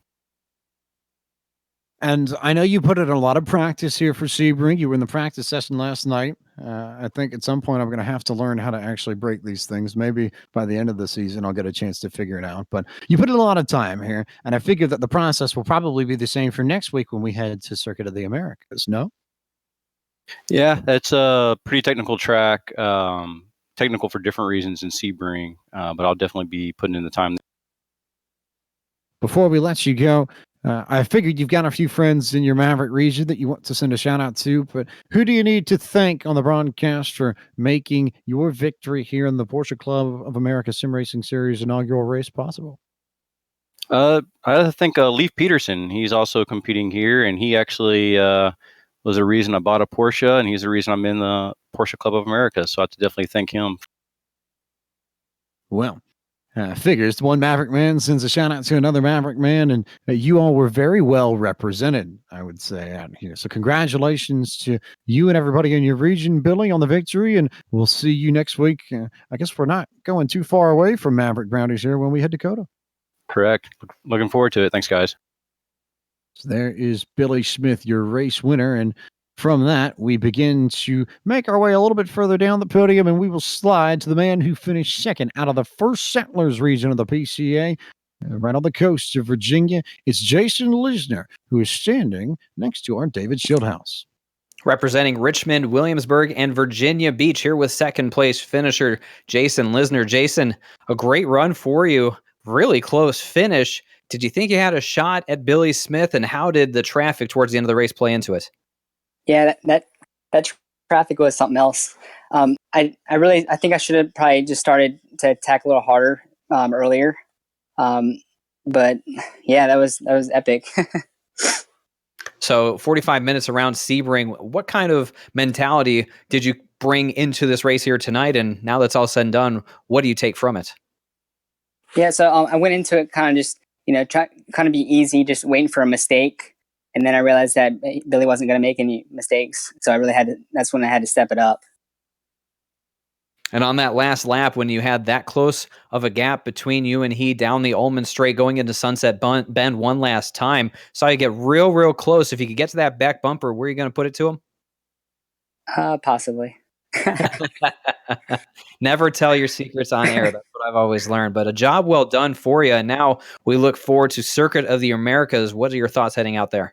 And I know you put in a lot of practice here for Sebring. You were in the practice session last night. I think at some point I'm going to have to learn how to actually break these things. Maybe by the end of the season, I'll get a chance to figure it out. But you put in a lot of time here. And I figure that the process will probably be the same for next week when we head to Circuit of the Americas. No? Yeah, that's a pretty technical track. Technical for different reasons in Sebring. But I'll definitely be putting in the time. Before we let you go, I figured you've got a few friends in your Maverick region that you want to send a shout out to, but who do you need to thank on the broadcast for making your victory here in the Porsche Club of America Sim Racing Series inaugural race possible? I think Leif Peterson. He's also competing here, and he actually was the reason I bought a Porsche, and he's the reason I'm in the Porsche Club of America. So I have to definitely thank him. Well, figures one Maverick man sends a shout out to another Maverick man, and you all were very well represented, I would say, out here. So congratulations to you and everybody in your region, Billy, on the victory, and we'll see you next week. I guess we're not going too far away from Maverick Brownies here when we head to Dakota. Correct. Looking forward to it. Thanks, guys. So there is Billy Smith, your race winner, and from that, we begin to make our way a little bit further down the podium, and we will slide to the man who finished second out of the first Settlers region of the PCA, right on the coast of Virginia. It's Jason Lisner, who is standing next to our David Shieldhouse. Representing Richmond, Williamsburg, and Virginia Beach here with second place finisher Jason Lisner. Jason, a great run for you. Really close finish. Did you think you had a shot at Billy Smith, and how did the traffic towards the end of the race play into it? Yeah, that traffic was something else. I think I should have probably just started to attack a little harder earlier. But yeah, that was epic. So 45 minutes around Sebring, what kind of mentality did you bring into this race here tonight? And now that's all said and done, what do you take from it? Yeah, so I went into it kind of just, try kind of be easy, just waiting for a mistake. And then I realized that Billy wasn't going to make any mistakes. So I really that's when I had to step it up. And on that last lap, when you had that close of a gap between you and he down the Ullman straight going into Sunset Bend one last time, saw you get real close. If you could get to that back bumper, where are you going to put it to him? Possibly. Never tell your secrets on air. That's what I've always learned. But a job well done for you. And now we look forward to Circuit of the Americas. What are your thoughts heading out there?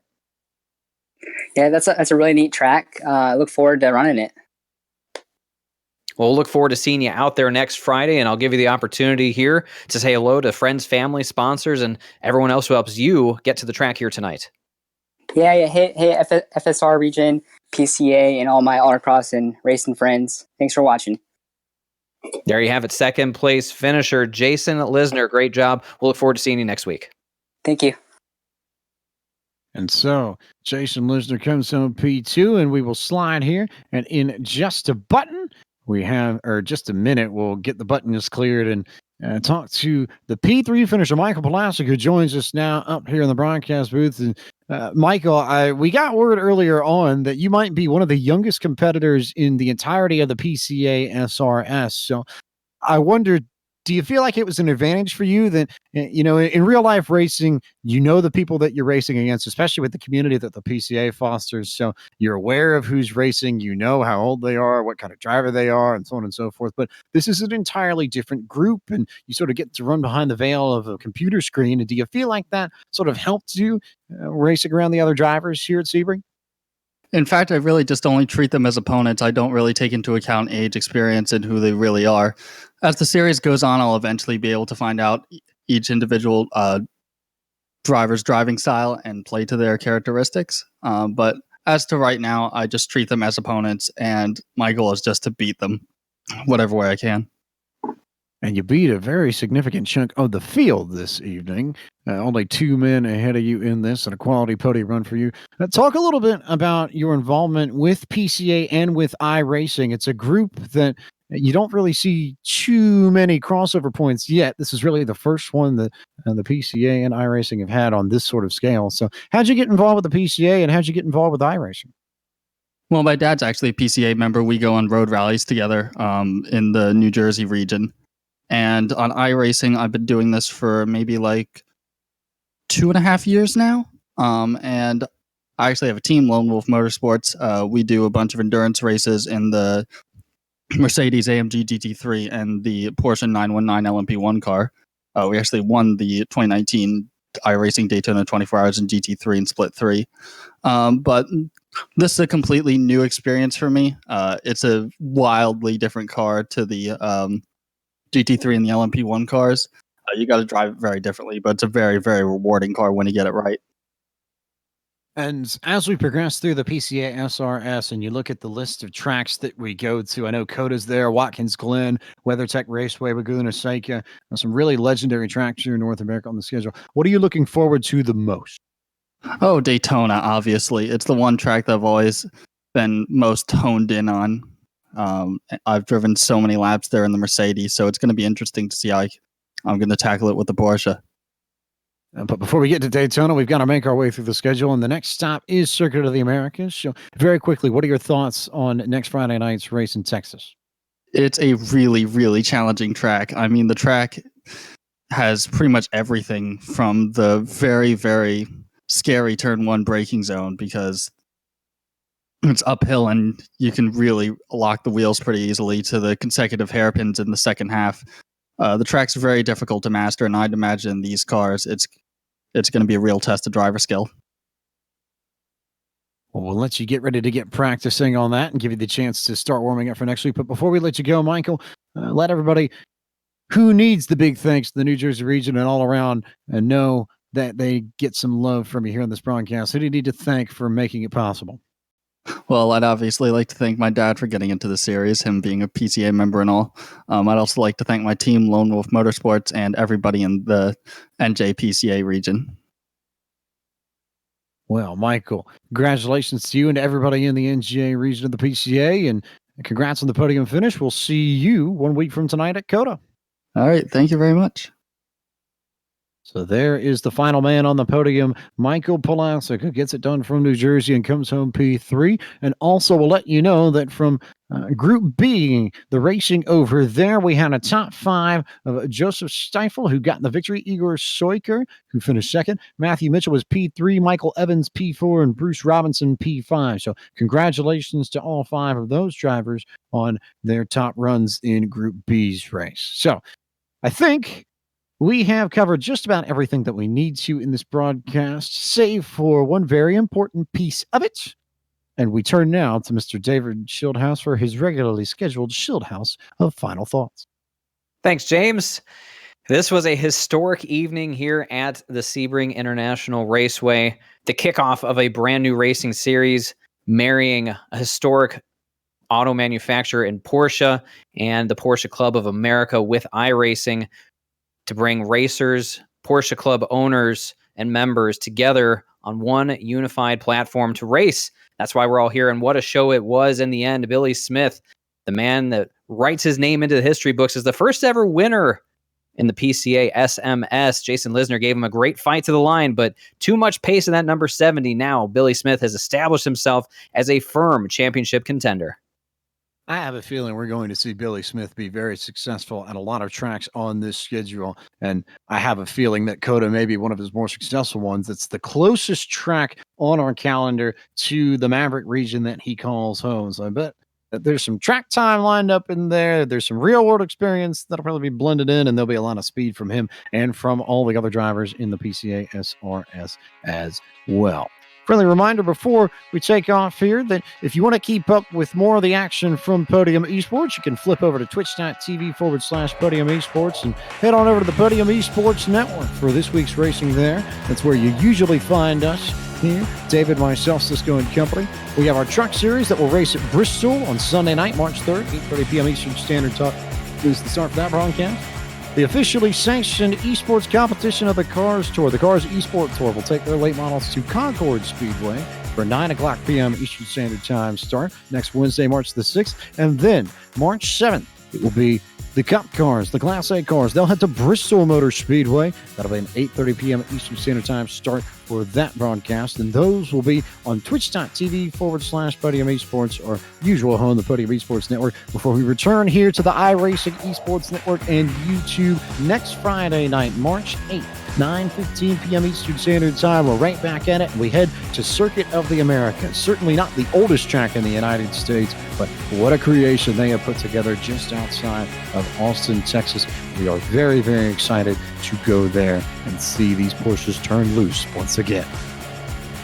Yeah, that's a really neat track. I look forward to running it. Well, we'll look forward to seeing you out there next Friday, and I'll give you the opportunity here to say hello to friends, family, sponsors, and everyone else who helps you get to the track here tonight. Yeah. Hey, FSR region, PCA, and all my autocross and racing friends. Thanks for watching. There you have it. Second place finisher, Jason Lisner. Great job. We'll look forward to seeing you next week. Thank you. And so Jason Lisner comes home P2, and we will slide here. And in just a button, just a minute, we'll get the buttons cleared and talk to the P3 finisher, Michael Polaski, who joins us now up here in the broadcast booth. And Michael, we got word earlier on that you might be one of the youngest competitors in the entirety of the PCA SRS. So I wondered, do you feel like it was an advantage for you that, in real life racing, the people that you're racing against, especially with the community that the PCA fosters. So you're aware of who's racing, how old they are, what kind of driver they are, and so on and so forth. But this is an entirely different group, and you sort of get to run behind the veil of a computer screen. And do you feel like that sort of helped you racing around the other drivers here at Sebring? In fact, I really just only treat them as opponents. I don't really take into account age, experience, and who they really are. As the series goes on, I'll eventually be able to find out each individual driver's driving style and play to their characteristics. But as to right now, I just treat them as opponents, and my goal is just to beat them whatever way I can. And you beat a very significant chunk of the field this evening. Only 2 men ahead of you in this, and a quality podium run for you. Talk a little bit about your involvement with PCA and with iRacing. It's a group that you don't really see too many crossover points yet. This is really the first one that the PCA and iRacing have had on this sort of scale. So how'd you get involved with the PCA, and how'd you get involved with iRacing? Well, my dad's actually a PCA member. We go on road rallies together in the New Jersey region. And on iRacing, I've been doing this for maybe like 2.5 years now. And I actually have a team, Lone Wolf Motorsports. We do a bunch of endurance races in the Mercedes AMG GT3 and the Porsche 919 LMP1 car. We actually won the 2019 iRacing Daytona 24 Hours in GT3 and Split 3. But this is a completely new experience for me. It's a wildly different car to the GT3 and the LMP1 cars. You got to drive it very differently, but it's a very, very rewarding car when you get it right. And as we progress through the PCA SRS and you look at the list of tracks that we go to, I know Coda's there, Watkins Glen, WeatherTech Raceway, Laguna Seca, some really legendary tracks here in North America on the schedule. What are you looking forward to the most? Oh, Daytona, obviously. It's the one track that I've always been most honed in on. I've driven so many laps there in the Mercedes, so it's going to be interesting to see how I'm going to tackle it with the Porsche. But before we get to Daytona, we've got to make our way through the schedule, and the next stop is Circuit of the Americas. So very quickly, what are your thoughts on next Friday night's race in Texas? It's a really, really challenging track. I mean, the track has pretty much everything from the very, very scary turn one braking zone, because it's uphill and you can really lock the wheels pretty easily, to the consecutive hairpins in the second half. The track's very difficult to master, and I'd imagine these cars, it's going to be a real test of driver skill. Well, we'll let you get ready to get practicing on that and give you the chance to start warming up for next week. But before we let you go, Michael, let everybody who needs the big thanks to the New Jersey region and all around know that they get some love from you here on this broadcast. Who do you need to thank for making it possible? Well, I'd obviously like to thank my dad for getting into the series, him being a PCA member and all. I'd also like to thank my team, Lone Wolf Motorsports, and everybody in the NJPCA region. Well, Michael, congratulations to you and to everybody in the NGA region of the PCA, and congrats on the podium finish. We'll see you 1 week from tonight at COTA. All right. Thank you very much. So there is the final man on the podium, Michael Polaski, who gets it done from New Jersey and comes home P3. And also we'll let you know that from Group B, the racing over there, we had a top 5 of Joseph Stiefel, who got the victory, Igor Soiker, who finished second. Matthew Mitchell was P3, Michael Evans P4, and Bruce Robinson P5. So congratulations to all 5 of those drivers on their top runs in Group B's race. So I think we have covered just about everything that we need to in this broadcast, save for one very important piece of it. And we turn now to Mr. David Schildhouse for his regularly scheduled Schildhouse of Final Thoughts. Thanks, James. This was a historic evening here at the Sebring International Raceway, the kickoff of a brand new racing series, marrying a historic auto manufacturer in Porsche and the Porsche Club of America with iRacing, to bring racers, Porsche Club owners, and members together on one unified platform to race. That's why we're all here, and what a show it was in the end. Billy Smith, the man that writes his name into the history books, is the first ever winner in the PCA SMS. Jason Lisner gave him a great fight to the line, but too much pace in that number 70. Now Billy Smith has established himself as a firm championship contender. I have a feeling we're going to see Billy Smith be very successful at a lot of tracks on this schedule. And I have a feeling that COTA may be one of his more successful ones. It's the closest track on our calendar to the Maverick region that he calls home. So I bet that there's some track time lined up in there. There's some real world experience that'll probably be blended in, and there'll be a lot of speed from him and from all the other drivers in the PCA SRS as well. Friendly reminder before we take off here that if you want to keep up with more of the action from Podium Esports, you can flip over to twitch.tv/Podium Esports and head on over to the Podium Esports Network for this week's racing there. That's where you usually find us here. David, myself, Cisco, and company. We have our truck series that will race at Bristol on Sunday night, March 3rd, 8:30 p.m. Eastern Standard Time is the start for that broadcast. The officially sanctioned esports competition of the Cars Tour, the Cars Esports Tour, will take their late models to Concord Speedway for 9 o'clock p.m. Eastern Standard Time start next Wednesday, March the 6th. And then March 7th, it will be the Cup cars, the Class A cars. They'll head to Bristol Motor Speedway. That'll be an 8:30 p.m. Eastern Standard Time start for that broadcast. And those will be on twitch.tv/Podium Esports, our usual home, the Podium Esports Network, before we return here to the iRacing Esports Network and YouTube next Friday night, March 8th. 9:15 p.m. Eastern Standard Time. We're right back at it, and we head to Circuit of the Americas. Certainly not the oldest track in the United States, but what a creation they have put together just outside of Austin, Texas. We are very, very excited to go there and see these Porsches turn loose once again.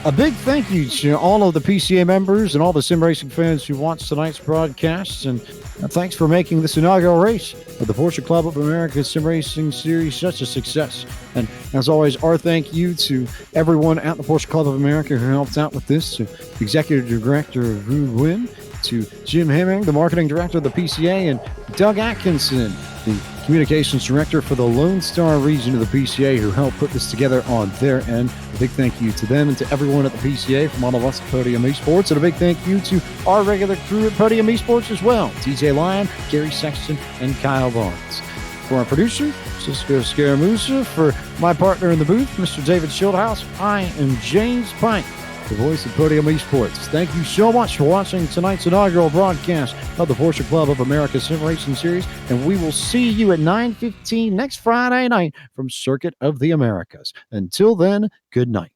A big thank you to all of the PCA members and all the sim racing fans who watched tonight's broadcast, and thanks for making this inaugural race of the Porsche Club of America Sim Racing Series such a success. And as always, our thank you to everyone at the Porsche Club of America who helped out with this, to Executive Director Vu Nguyen, to Jim Hemming, the Marketing Director of the PCA, and Doug Atkinson, the Communications Director for the Lone Star region of the PCA, who helped put this together on their end. A big thank you to them and to everyone at the PCA from all of us at Podium Esports. And a big thank you to our regular crew at Podium Esports as well, TJ Lyon, Gary Sexton, and Kyle Barnes. For our producer, Cisco Scaramuza, for my partner in the booth, Mr. David Schildhouse, I am James Pike, the voice of Podium Esports. Thank you so much for watching tonight's inaugural broadcast of the Porsche Club of America Sim Racing Series, and we will see you at 9:15 next Friday night from Circuit of the Americas. Until then, good night.